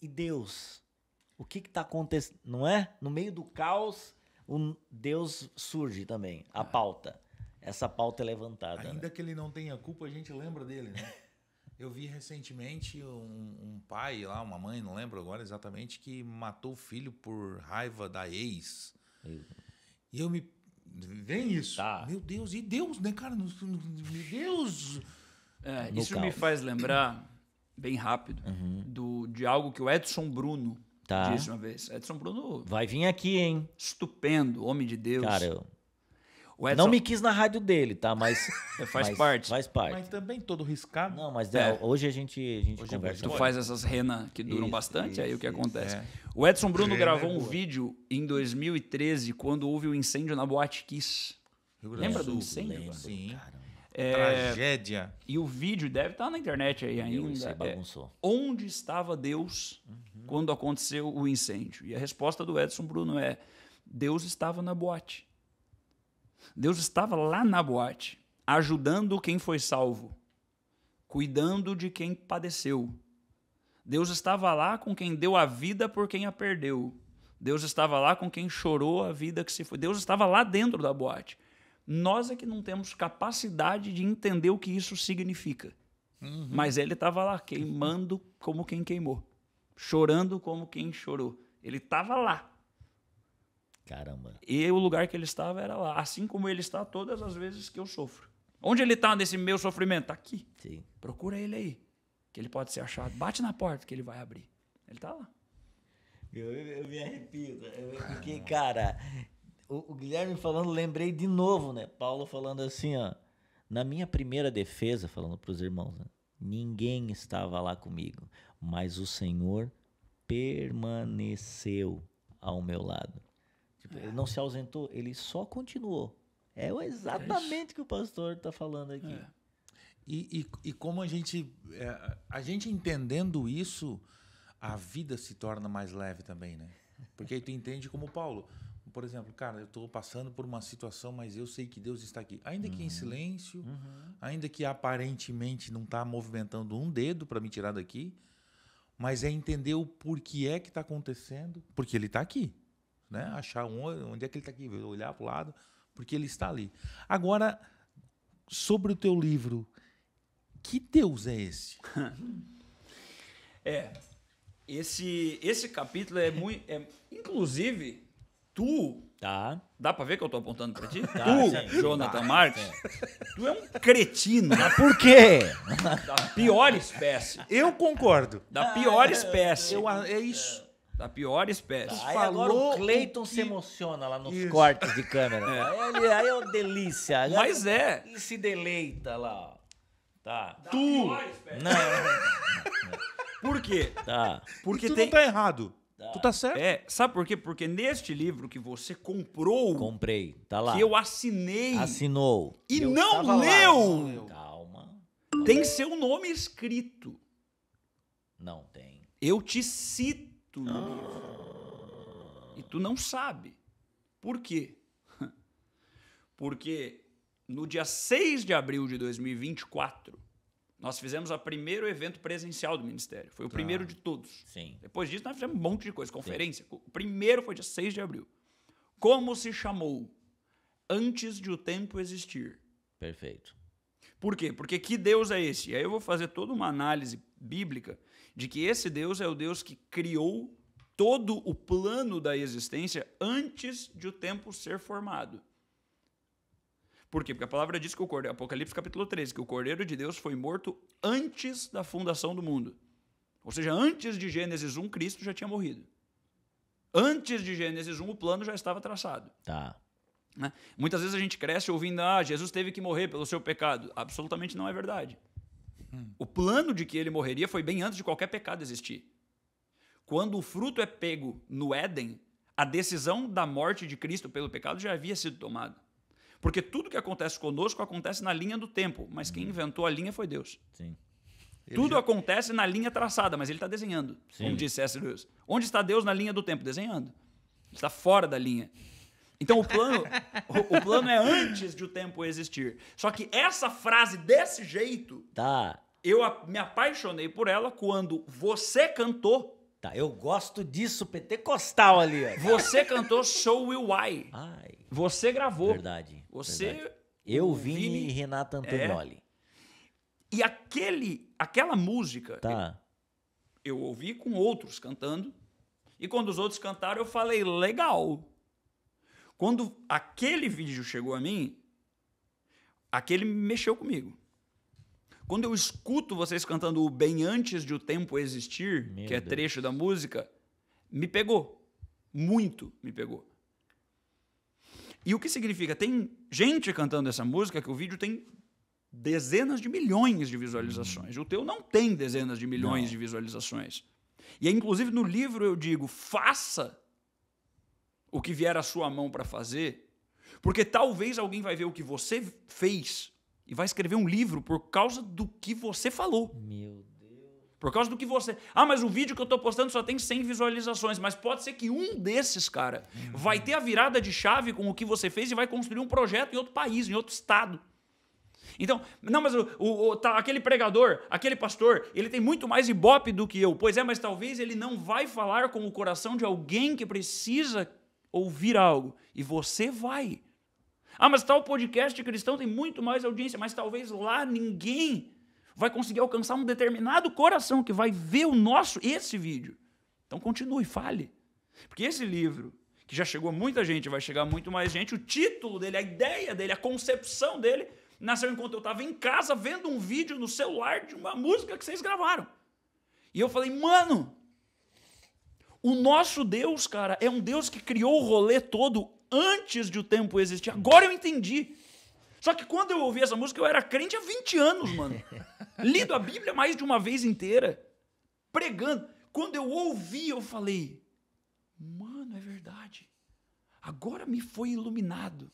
e Deus? O que tá acontecendo? Não é? No meio do caos, Deus surge também, a pauta. Essa pauta é levantada. Ainda que ele não tenha culpa, a gente lembra dele, né? Eu vi recentemente um pai lá, uma mãe, não lembro agora exatamente, que matou o filho por raiva da ex. E eu me... Vem isso. Tá. Meu Deus, e Deus, né, cara? Meu Deus... Isso caos. me faz lembrar, bem rápido, de algo que o Edson Bruno disse uma vez. Edson Bruno, Vai vir aqui, hein? estupendo, homem de Deus. Cara, o Edson não me quis na rádio dele, tá? Mas faz parte. Faz parte. Mas também todo riscado. Não, mas É. hoje a gente Hoje conversa. Tu faz essas renas que duram Isso, bastante, aí o que isso, acontece? é. O Edson Bruno Rena gravou é um boa. vídeo em 2013, quando houve o incêndio na Boate Kiss. Rio Grande Lembra Sul. do incêndio? Lembro, cara? Sim. Caramba. Tragédia. E o vídeo deve estar na internet aí Isso aí ainda. bagunçou. Onde estava Deus quando aconteceu o incêndio? E a resposta do Edson Bruno é: Deus estava na boate. Deus estava lá na boate, ajudando quem foi salvo, cuidando de quem padeceu. Deus estava lá com quem deu a vida por quem a perdeu. Deus estava lá com quem chorou a vida que se foi. Deus estava lá dentro da boate. Nós é que não temos capacidade de entender o que isso significa. Mas ele estava lá, queimando como quem queimou, chorando como quem chorou. Ele estava lá. Caramba. E o lugar que ele estava era lá, assim como ele está todas as vezes que eu sofro. Onde ele está nesse meu sofrimento? Tá aqui. Sim. Procura ele aí, que ele pode ser achado. Bate na porta que ele vai abrir. Ele está lá. Eu me arrepio, porque, cara, o Guilherme falando, lembrei de novo, né? Paulo falando assim, ó, na minha primeira defesa, falando para os irmãos, né? Ninguém estava lá comigo, mas o Senhor permaneceu ao meu lado. Tipo, ele não se ausentou, ele só continuou. É exatamente o que o pastor está falando aqui. É. E como a gente entendendo isso, a vida se torna mais leve também, né? Porque aí tu entende como Paulo. Por exemplo, cara, eu estou passando por uma situação, mas eu sei que Deus está aqui. Ainda que em silêncio, ainda que aparentemente não está movimentando um dedo para me tirar daqui, mas é entender o porquê é que está acontecendo, porque ele está aqui. Né? Achar onde é que ele está aqui, olhar para o lado, porque ele está ali. Agora, sobre o teu livro, que Deus é esse? Esse capítulo é muito... inclusive, tu... Tá. Dá pra ver que eu tô apontando pra ti? Tá, Tu, sim. Jonathan Marques, tu é um cretino Por quê? da pior espécie. Eu concordo. Da pior espécie. É isso. Da pior espécie. Aí agora falou o Cleiton o se que- emociona lá nos Isso. cortes de câmera. Aí é uma delícia. Agora Mas é. ele se deleita lá. Ó. Tá. Da pior espécie. Não, Por quê? tá. Porque E tu tem... não tá errado. Tu tá certo. Sabe por quê? Porque neste livro que você comprou, Comprei. Tá lá. que eu assinei, Assinou. E Eu não tava lá. leu. Calma. tem seu nome escrito. Não tem. Eu te cito no livro. E tu não sabe. Por quê? Porque no dia 6 de abril de 2024, nós fizemos o primeiro evento presencial do Ministério. Foi o primeiro de todos. Sim. Depois disso, nós fizemos um monte de coisa, conferência. O primeiro foi dia 6 de abril. Como se chamou? Antes de o tempo existir. Perfeito. Por quê? Porque que Deus é esse? E aí eu vou fazer toda uma análise bíblica de que esse Deus é o Deus que criou todo o plano da existência antes de o tempo ser formado. Por quê? Porque a palavra diz que o Cordeiro, Apocalipse capítulo 13, que o Cordeiro de Deus foi morto antes da fundação do mundo. Ou seja, antes de Gênesis 1, Cristo já tinha morrido. Antes de Gênesis 1, o plano já estava traçado. Tá. Né? Muitas vezes a gente cresce ouvindo, Jesus teve que morrer pelo seu pecado. Absolutamente não é verdade. O plano de que ele morreria foi bem antes de qualquer pecado existir. Quando o fruto é pego no Éden, a decisão da morte de Cristo pelo pecado já havia sido tomada. Porque tudo que acontece conosco acontece na linha do tempo, mas quem inventou a linha foi Deus. Sim. Tudo acontece na linha traçada, mas ele está desenhando, Sim. como disse C.S. Lewis. Onde está Deus na linha do tempo? Desenhando. Ele está fora da linha. Então o plano é antes de o tempo existir. Só que essa frase desse jeito, Tá. eu me apaixonei por ela quando você cantou. Tá. Eu gosto disso, pentecostal ali, ó. Você cantou So Will I. Ai. Você gravou. Verdade. Você... verdade. Eu, o Vini e Renata Antonioli. E aquela música, Tá. eu ouvi com outros cantando, e quando os outros cantaram, eu falei, legal. Quando aquele vídeo chegou a mim, aquele mexeu comigo. Quando eu escuto vocês cantando o Bem Antes de o Tempo Existir, Meu que é Deus. trecho da música, me pegou. Muito me pegou. E o que significa? Tem gente cantando essa música que o vídeo tem dezenas de milhões de visualizações. O teu não tem dezenas de milhões de visualizações. E inclusive no livro eu digo, faça o que vier à sua mão para fazer, porque talvez alguém vai ver o que você fez e vai escrever um livro por causa do que você falou. Meu Deus. Por causa do que você... Ah, mas o vídeo que eu tô postando só tem 100 visualizações. Mas pode ser que um desses, cara, vai ter a virada de chave com o que você fez e vai construir um projeto em outro país, em outro estado. Então, não, mas aquele pregador, aquele pastor, ele tem muito mais ibope do que eu. Pois é, mas talvez ele não vai falar com o coração de alguém que precisa ouvir algo. E você vai. Ah, mas tal podcast cristão tem muito mais audiência, mas talvez lá ninguém vai conseguir alcançar um determinado coração que vai ver esse vídeo. Então continue, fale. Porque esse livro, que já chegou a muita gente, vai chegar a muito mais gente, o título dele, a ideia dele, a concepção dele, nasceu enquanto eu estava em casa vendo um vídeo no celular de uma música que vocês gravaram. E eu falei, mano, o nosso Deus, cara, é um Deus que criou o rolê todo antes de o tempo existir. Agora eu entendi. Só que quando eu ouvi essa música, eu era crente há 20 anos, mano. Lido a Bíblia mais de uma vez inteira. Pregando. Quando eu ouvi, eu falei, mano, é verdade. Agora me foi iluminado.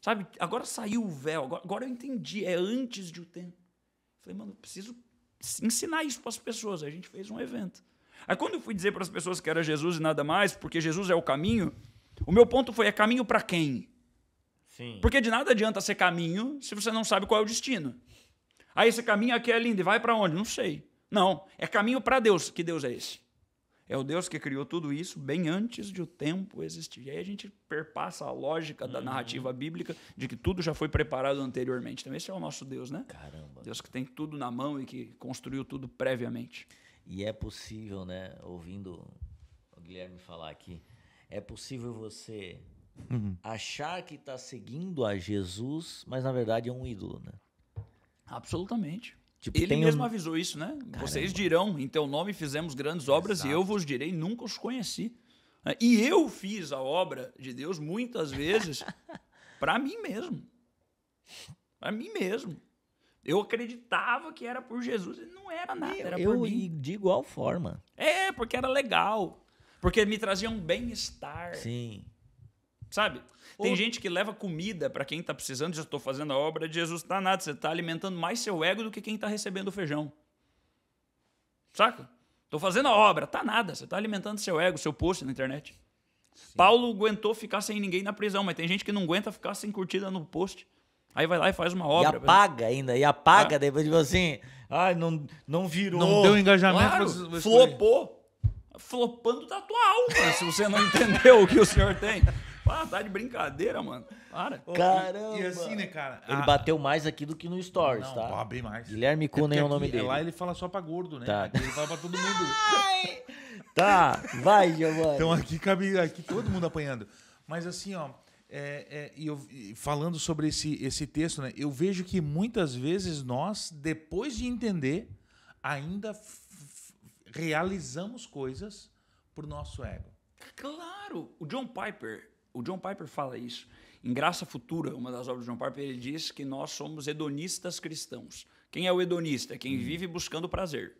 Sabe? Agora saiu o véu. Agora eu entendi. É antes de o tempo. Falei, mano, eu preciso ensinar isso para as pessoas. Aí a gente fez um evento. Aí quando eu fui dizer para as pessoas que era Jesus e nada mais, porque Jesus é o caminho, o meu ponto foi, é caminho para quem? Sim. Porque de nada adianta ser caminho se você não sabe qual é o destino. Aí esse caminho aqui é lindo, e vai para onde? Não sei. Não, é caminho para Deus. Que Deus é esse? É o Deus que criou tudo isso bem antes de o tempo existir. E aí a gente perpassa a lógica da narrativa bíblica de que tudo já foi preparado anteriormente. Então esse é o nosso Deus, né? Caramba. Deus que tem tudo na mão e que construiu tudo previamente. E é possível, né, ouvindo o Guilherme falar aqui, é possível você achar que está seguindo a Jesus, mas na verdade é um ídolo, né? Absolutamente. Tipo, Ele tem mesmo avisou isso, né? Caramba. Vocês dirão, em teu nome fizemos grandes obras. Exato. E eu vos direi, nunca os conheci. E eu fiz a obra de Deus muitas vezes para mim mesmo. Para mim mesmo. Eu acreditava que era por Jesus e não era nada, era por mim. De igual forma. É, porque era legal. Porque me trazia um bem-estar. Sim. Sabe? Tem gente que leva comida para quem está precisando, já estou fazendo a obra de Jesus, tá nada, você está alimentando mais seu ego do que quem está recebendo o feijão. Saca? Estou fazendo a obra, tá nada, você está alimentando seu ego, seu post na internet. Sim. Paulo aguentou ficar sem ninguém na prisão, mas tem gente que não aguenta ficar sem curtida no post. Aí vai lá e faz uma obra. E apaga ainda, depois, tipo assim, ai, não virou. Não deu engajamento. Claro, flopou. Flopando da tua alma, se você não entendeu o que o senhor tem. Ah, tá de brincadeira, mano. Para. Caramba. E assim, né, cara? Ele bateu mais aqui do que no Stories, Não, tá? bem mais. Guilherme Cunha é o nome dele. Lá ele fala só pra gordo, né? Tá. Aqui ele fala pra todo mundo. Tá, vai, Giovanni. Então aqui cabe todo mundo apanhando. Mas assim, ó, falando sobre esse texto, né? Eu vejo que muitas vezes nós, depois de entender, ainda realizamos coisas por nosso ego. Claro! O John Piper fala isso. Em Graça Futura, uma das obras de John Piper, ele diz que nós somos hedonistas cristãos. Quem é o hedonista? Quem vive buscando prazer.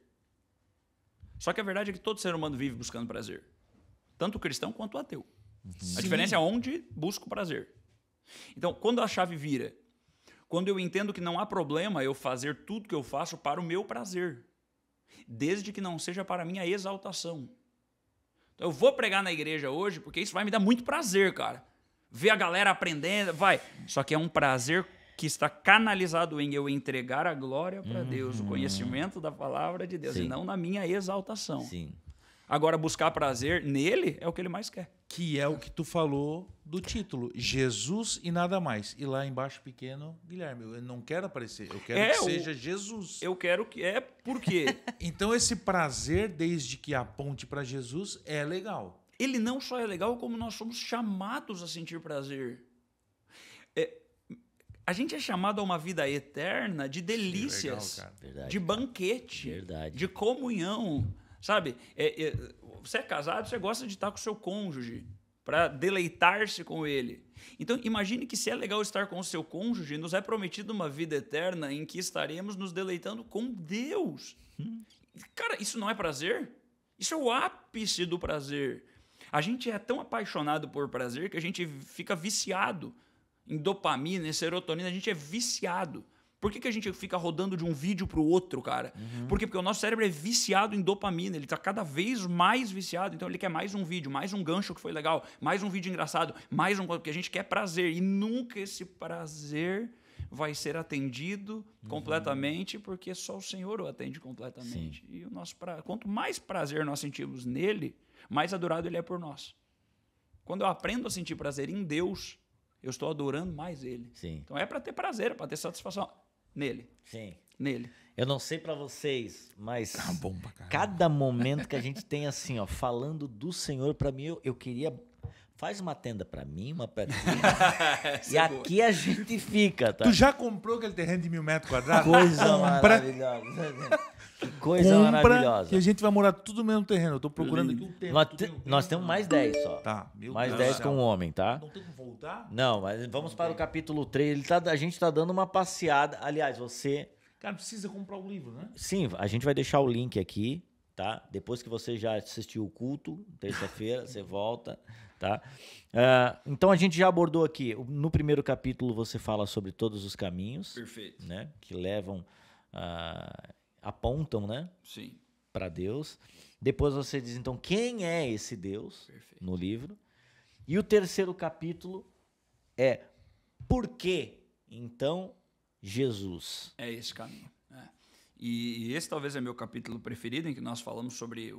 Só que a verdade é que todo ser humano vive buscando prazer. Tanto o cristão quanto o ateu. A diferença é onde busco prazer. Então, quando a chave vira, quando eu entendo que não há problema eu fazer tudo que eu faço para o meu prazer, desde que não seja para a minha exaltação. Então, eu vou pregar na igreja hoje porque isso vai me dar muito prazer, cara. Ver a galera aprendendo, vai. Só que é um prazer que está canalizado em eu entregar a glória para Deus, o conhecimento da palavra de Deus, Sim. e não na minha exaltação. Sim. Agora, buscar prazer nele é o que ele mais quer. Que é o que tu falou do título. Jesus e nada mais. E lá embaixo, pequeno, Guilherme, eu não quero aparecer. Eu quero que seja Jesus. Eu quero que... Por quê? Então, esse prazer, desde que aponte para Jesus, é legal. Ele não só é legal, como nós somos chamados a sentir prazer. A gente é chamado a uma vida eterna de delícias, legal, Verdade, de banquete, Verdade. de comunhão, sabe? Você é casado, você gosta de estar com o seu cônjuge, para deleitar-se com ele. Então, imagine que se é legal estar com o seu cônjuge, nos é prometido uma vida eterna em que estaremos nos deleitando com Deus. Cara, isso não é prazer? Isso é o ápice do prazer. A gente é tão apaixonado por prazer que a gente fica viciado em dopamina, em serotonina, a gente é viciado. Por que a gente fica rodando de um vídeo para o outro, cara? Por quê? Porque o nosso cérebro é viciado em dopamina, ele está cada vez mais viciado, então ele quer mais um vídeo, mais um gancho que foi legal, mais um vídeo engraçado, mais um... Porque a gente quer prazer, e nunca esse prazer vai ser atendido completamente, porque só o Senhor o atende completamente. Sim. E o nosso quanto mais prazer nós sentimos nele, mais adorado ele é por nós. Quando eu aprendo a sentir prazer em Deus, eu estou adorando mais ele. Sim. Então é para ter prazer, é para ter satisfação nele. Sim. Nele. Eu não sei pra vocês, mas Bom pra caramba. cada momento que a gente tem assim, ó, falando do Senhor, pra mim, eu queria... Faz uma tenda pra mim, uma pra ti. E aqui a gente fica, tá? Tu já comprou aquele terreno de 1.000 metros quadrados? Coisa maravilhosa. Que coisa maravilhosa. Que a gente vai morar tudo no mesmo terreno. Eu tô procurando aqui um tempo. Nós temos mais 10 só. Tá, meu Mais Deus 10 do céu. com o homem, tá? Não tem como voltar? Não, mas vamos para o capítulo 3. A gente tá dando uma passeada. Aliás, você... Cara, precisa comprar o livro, né? Sim, a gente vai deixar o link aqui, tá? Depois que você já assistiu o culto, terça-feira, você volta, tá? Então a gente já abordou aqui. No primeiro capítulo você fala sobre todos os caminhos. Perfeito. Né? Que levam... apontam, né? Sim. Para Deus. Depois você diz, então, quem é esse Deus? Perfeito. No livro. E o terceiro capítulo é por que, então, Jesus? É esse caminho. E esse talvez é meu capítulo preferido, em que nós falamos sobre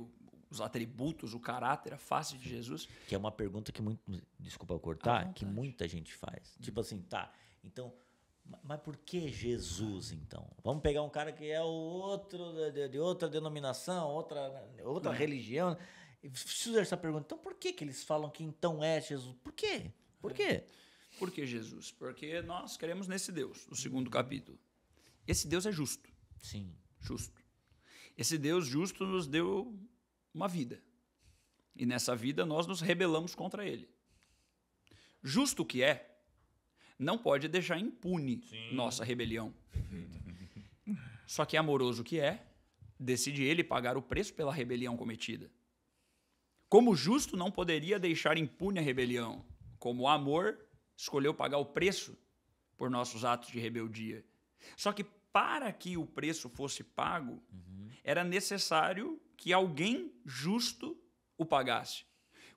os atributos, o caráter, a face de Jesus. Que é uma pergunta que desculpa eu cortar, que muita gente faz. Tipo assim, tá, então... Mas por que Jesus, então? Vamos pegar um cara que é outro de outra denominação, outra religião. Fizer essa pergunta. Então, por que eles falam que então é Jesus? Por quê? Por quê? Por que Jesus? Porque nós queremos nesse Deus, no segundo capítulo. Esse Deus é justo. Sim. Justo. Esse Deus justo nos deu uma vida. E nessa vida nós nos rebelamos contra ele. Justo que é, não pode deixar impune nossa rebelião. Só que amoroso que é, decide ele pagar o preço pela rebelião cometida. Como justo, não poderia deixar impune a rebelião. Como amor, escolheu pagar o preço por nossos atos de rebeldia. Só que para que o preço fosse pago, era necessário que alguém justo o pagasse.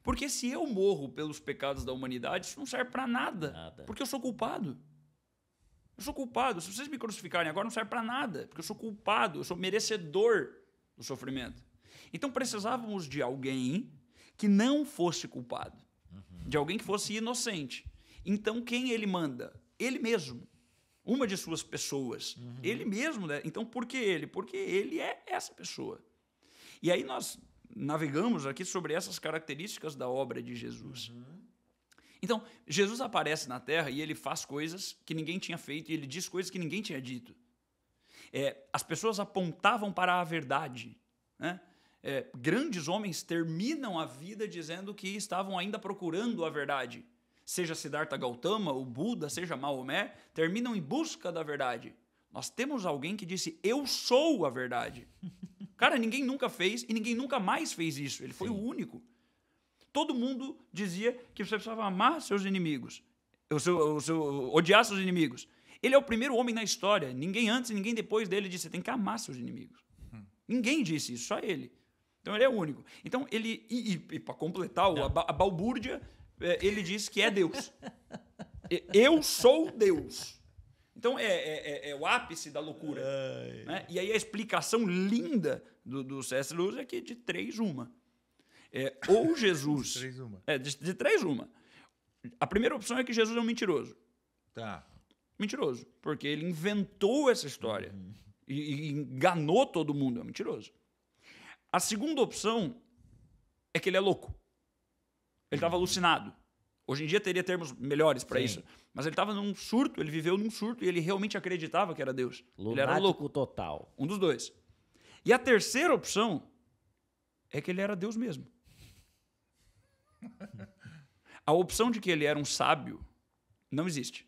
Porque se eu morro pelos pecados da humanidade, isso não serve para nada. Porque eu sou culpado. Eu sou culpado. Se vocês me crucificarem agora, não serve para nada. Porque eu sou culpado, eu sou merecedor do sofrimento. Então precisávamos de alguém que não fosse culpado. De alguém que fosse inocente. Então quem ele manda? Ele mesmo. Uma de suas pessoas. Ele mesmo. Né? Então por que ele? Porque ele é essa pessoa. E aí nós navegamos aqui sobre essas características da obra de Jesus. Então, Jesus aparece na Terra e ele faz coisas que ninguém tinha feito e ele diz coisas que ninguém tinha dito. As pessoas apontavam para a verdade. Né? Grandes homens terminam a vida dizendo que estavam ainda procurando a verdade. Seja Siddhartha Gautama, o Buda, seja Maomé, terminam em busca da verdade. Nós temos alguém que disse, eu sou a verdade. Cara, ninguém nunca fez e ninguém nunca mais fez isso. Ele foi o único. Todo mundo dizia que você precisava amar seus inimigos. Odiar seus inimigos. Ele é o primeiro homem na história. Ninguém antes e ninguém depois dele disse, você tem que amar seus inimigos. Ninguém disse isso, só ele. Então ele é o único. Então ele, e para completar a balbúrdia, ele diz que é Deus. Eu sou Deus. Então, é o ápice da loucura. Né? E aí a explicação linda do C.S. Lewis é que de 3, uma. Ou Jesus... Três uma. De três, uma. A primeira opção é que Jesus é um mentiroso. Tá. Mentiroso. Porque ele inventou essa história. E enganou todo mundo. É mentiroso. A segunda opção é que ele é louco. Ele estava alucinado. Hoje em dia teria termos melhores para isso. Mas ele estava num surto, ele viveu num surto e ele realmente acreditava que era Deus. Ele era louco. Total. Um dos dois. E a terceira opção é que ele era Deus mesmo. A opção de que ele era um sábio não existe.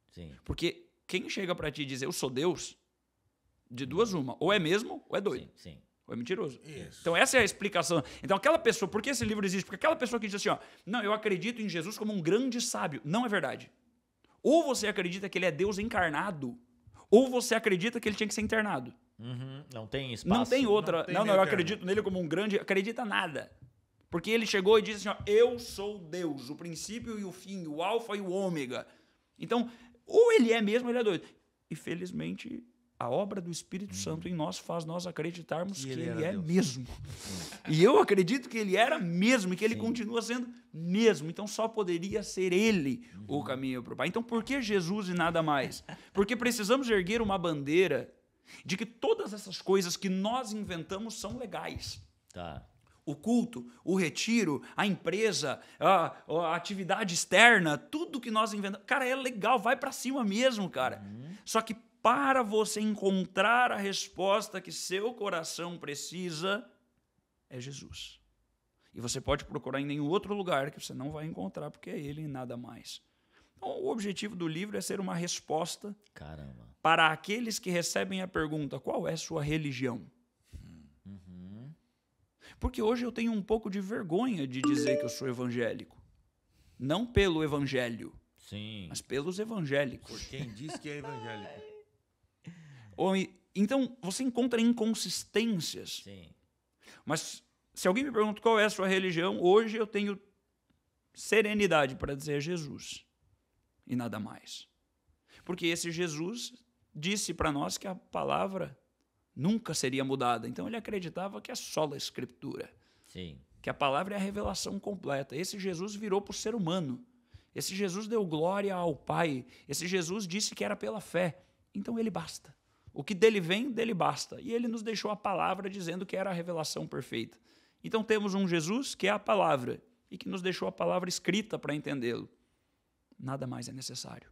Sim. Porque quem chega para ti e diz eu sou Deus, de duas uma, ou é mesmo ou é doido. Sim. Ou é mentiroso. Isso. Então essa é a explicação. Então aquela pessoa, por que esse livro existe? Porque aquela pessoa que diz assim, ó, não, eu acredito em Jesus como um grande sábio. Não é verdade. Ou você acredita que ele é Deus encarnado, ou você acredita que ele tinha que ser internado. Não tem espaço. Não tem outra. Não tem Não, meio eu termo. acredito nele como um grande... Acredita nada. Porque ele chegou e disse assim, ó, eu sou Deus, o princípio e o fim, o alfa e o ômega. Então, ou ele é mesmo, ou ele é doido. E felizmente, a obra do Espírito Santo em nós faz nós acreditarmos que ele é Deus. mesmo. E eu acredito que ele era mesmo e que ele continua sendo mesmo. Então só poderia ser ele o caminho para o Pai. Então por que Jesus e nada mais? Porque precisamos erguer uma bandeira de que todas essas coisas que nós inventamos são legais. Tá. O culto, o retiro, a empresa, a atividade externa, tudo que nós inventamos. Cara, é legal, vai para cima mesmo, cara. Só que para você encontrar a resposta que seu coração precisa, é Jesus. E você pode procurar em nenhum outro lugar que você não vai encontrar, porque é ele e nada mais. Então, o objetivo do livro é ser uma resposta Caramba. para aqueles que recebem a pergunta, qual é sua religião? Porque hoje eu tenho um pouco de vergonha de dizer que eu sou evangélico. Não pelo evangelho, Sim. mas pelos evangélicos. Por quem diz que é evangélico. Então, você encontra inconsistências. Sim. Mas se alguém me pergunta qual é a sua religião, hoje eu tenho serenidade para dizer Jesus. E nada mais. Porque esse Jesus disse para nós que a palavra nunca seria mudada. Então ele acreditava que é só a Escritura. Sim. Que a palavra é a revelação completa. Esse Jesus virou para o ser humano. Esse Jesus deu glória ao Pai. Esse Jesus disse que era pela fé. Então ele basta. O que dele vem, dele basta. E ele nos deixou a palavra dizendo que era a revelação perfeita. Então temos um Jesus que é a palavra e que nos deixou a palavra escrita para entendê-lo. Nada mais é necessário.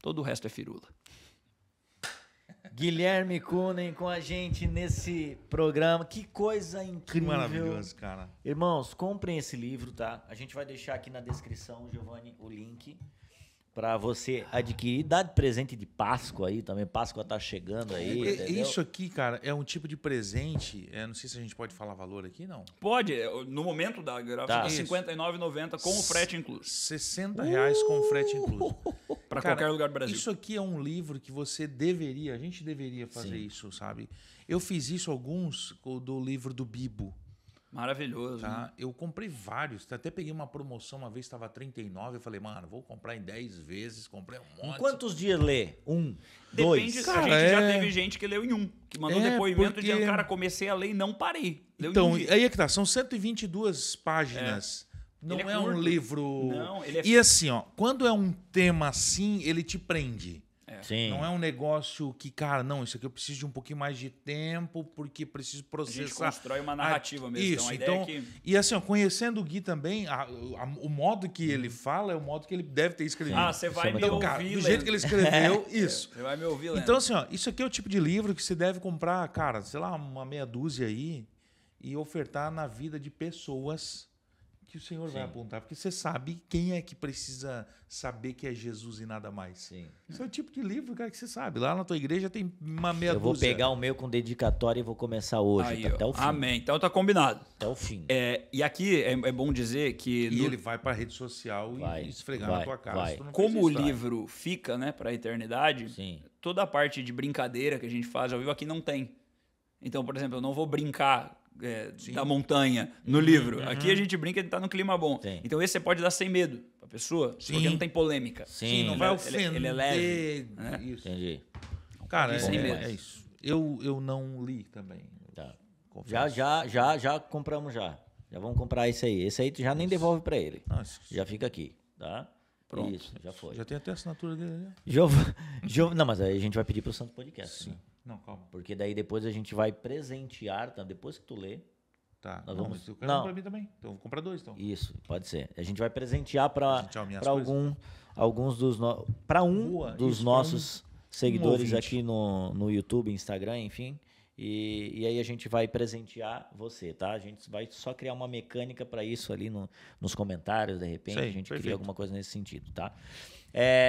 Todo o resto é firula. Guilherme Kunen com a gente nesse programa. Que coisa incrível. Maravilhoso, cara. Irmãos, comprem esse livro, tá? A gente vai deixar aqui na descrição, Giovanni, o link para você adquirir. Dá de presente de Páscoa aí também. Páscoa tá chegando aí. Entendeu? Isso aqui, cara, é um tipo de presente. Não sei se a gente pode falar valor aqui, não. Pode, no momento da gravação, Tá. R$ 59,90 com o frete incluso. R$60 com frete incluso. Para Cara, qualquer lugar do Brasil. Isso aqui é um livro que você deveria, a gente deveria fazer isso, sabe? Eu fiz isso alguns do livro do Bibo. Maravilhoso. Tá? Eu comprei vários, até peguei uma promoção uma vez, estava 39, eu falei, mano, vou comprar em 10 vezes, comprei um monte. Em quantos dias lê? Depende, Dois? a Cara, gente já teve gente que leu em um, que mandou depoimento porque- dizendo, cara, comecei a ler e não parei. Leu Então, em um dia. aí é que tá, são 122 páginas. Não Ele é é um curto. livro... Não, ele é- E assim, ó, quando é um tema assim, ele te prende. Sim. Não é um negócio que, cara, não, isso aqui eu preciso de um pouquinho mais de tempo, porque preciso A gente processar. constrói uma narrativa mesmo. Isso, Então, a então, ideia é que... e assim, ó, conhecendo o Gui também, o modo que ele fala é o modo que ele deve ter escrevido. Ah, você vai me então, ouvir cara, do lendo. jeito que ele escreveu, isso. Você vai me ouvir lendo. Então, assim, ó, isso aqui é o tipo de livro que você deve comprar, cara, sei lá, uma meia dúzia aí e ofertar na vida de pessoas que o Senhor vai apontar. Porque você sabe quem é que precisa saber que é Jesus e nada mais. Sim. Isso é o tipo de livro, cara, que você sabe. Lá na tua igreja tem uma meia Eu vou dúzia. pegar o meu com dedicatória e vou começar hoje, Aí, tá? ó. Até o fim. Amém. Então tá combinado. Até o fim. E aqui é bom dizer que... E ele vai pra rede social Vai, e esfregar vai, na tua cara. vai. se tu não Como fez o isso, tá? livro fica, né, para a eternidade, Sim. toda a parte de brincadeira que a gente faz ao vivo aqui não tem. Então, por exemplo, eu não vou brincar da montanha no livro. Aqui a gente brinca de estar no clima bom. Sim. Então esse você pode dar sem medo pra pessoa, Sim. porque não tem polêmica. Sim, não Sim, vai ele- ofender. ele é leve, né? Isso. Entendi. Cara, Sem é, medo. é isso. Eu não li também. Tá. Confesso. Já compramos já. Já vamos comprar esse aí. Esse aí tu já nem devolve para ele. Nossa. Já fica aqui, tá? Pronto. Isso, já foi. Já tem até a assinatura dele. Né? Não, mas aí a gente vai pedir pro Santo Podcast. Sim. Né? Não, calma. Porque daí depois a gente vai presentear, tá? Depois que tu lê. Tá. Nós Não, vamos- mas eu quero não. um pra mim também. Então, vou comprar 2, então. Isso, pode ser. A gente vai presentear para Presentear minhas coisas. alguns dos para um Boa, dos isso, nossos seguidores ouvinte. aqui no YouTube, Instagram, enfim. E aí a gente vai presentear você, tá? A gente vai só criar uma mecânica para isso ali nos comentários, de repente. Sei, A gente cria perfeito. alguma coisa nesse sentido, tá?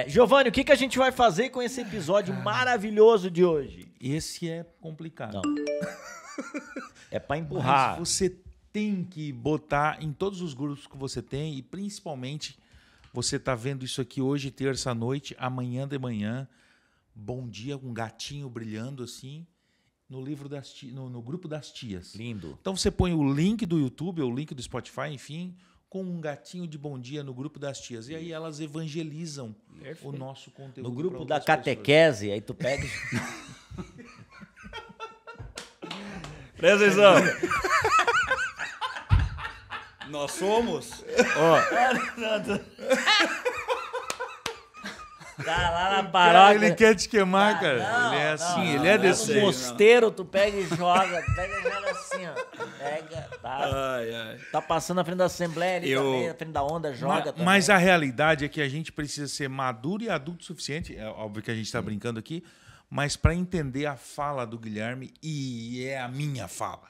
Giovanni, o que a gente vai fazer com esse episódio maravilhoso de hoje? Esse é complicado. Não. É para empurrar. Mas você tem que botar em todos os grupos que você tem e principalmente você tá vendo isso aqui hoje, terça-noite, amanhã de manhã, bom dia, um gatinho brilhando assim, no livro no grupo das tias. Lindo. Então você põe o link do YouTube, ou o link do Spotify, enfim, com um gatinho de bom dia no grupo das tias. E aí elas evangelizam o nosso conteúdo. No pra grupo outras da catequese, aí tu pega. Presta atenção. Nós somos. Tá lá na Cara, paróquia. ele quer te queimar, Ah, cara. não, Ele é não, assim, não, ele é não, desse no jeito. mosteiro, tu pega e joga. Pega e joga assim, ó. Pega, tá. Ai, ai. Tá passando na frente da Assembleia ali também, na frente da onda, joga também. Mas a realidade é que a gente precisa ser maduro e adulto o suficiente. É óbvio que a gente está brincando aqui, mas para entender a fala do Guilherme, e é a minha fala.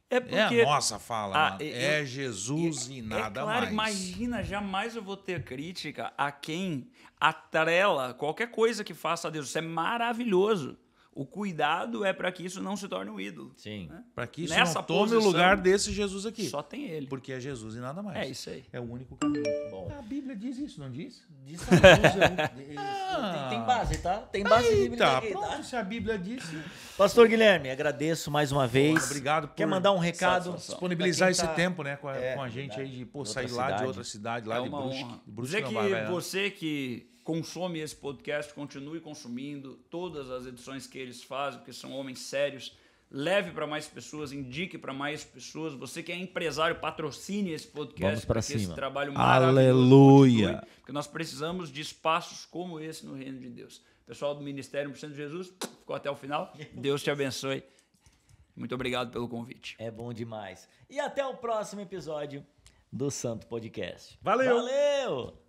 É porque. É a nossa fala, Ah, mano. eu- É Jesus e nada é claro, mais. imagina, jamais eu vou ter crítica a quem atrela qualquer coisa que faça a Deus. Isso é maravilhoso. O cuidado é para que isso não se torne um ídolo. Sim. Né? Para que isso Nessa não tome o posição, lugar desse Jesus aqui. Só tem ele. Porque é Jesus e nada mais. É isso aí. É o único caminho. Bom. A Bíblia diz isso, não diz? Diz a luz, tem base, tá? Tem base bíblica Tá, aqui, pronto. tá? Se a Bíblia disse, Pastor Guilherme, agradeço mais uma vez. obrigado por Quer mandar um recado? satisfação. disponibilizar pra quem esse tá- tempo, né, com a gente verdade. aí de Outra sair lá cidade. de outra cidade, lá É de uma Brusque. honra. Brusque Dizer não que vai, né? você que consome esse podcast, continue consumindo todas as edições que eles fazem, porque são homens sérios. Leve para mais pessoas, indique para mais pessoas. Você que é empresário, patrocine esse podcast. Vamos pra para que esse cima. trabalho maravilhoso Aleluia. continue, porque nós precisamos de espaços como esse no reino de Deus. Pessoal do Ministério 1% de Jesus, ficou até o final. Deus te abençoe. Muito obrigado pelo convite. É bom demais. E até o próximo episódio do Santo Podcast. Valeu! Valeu!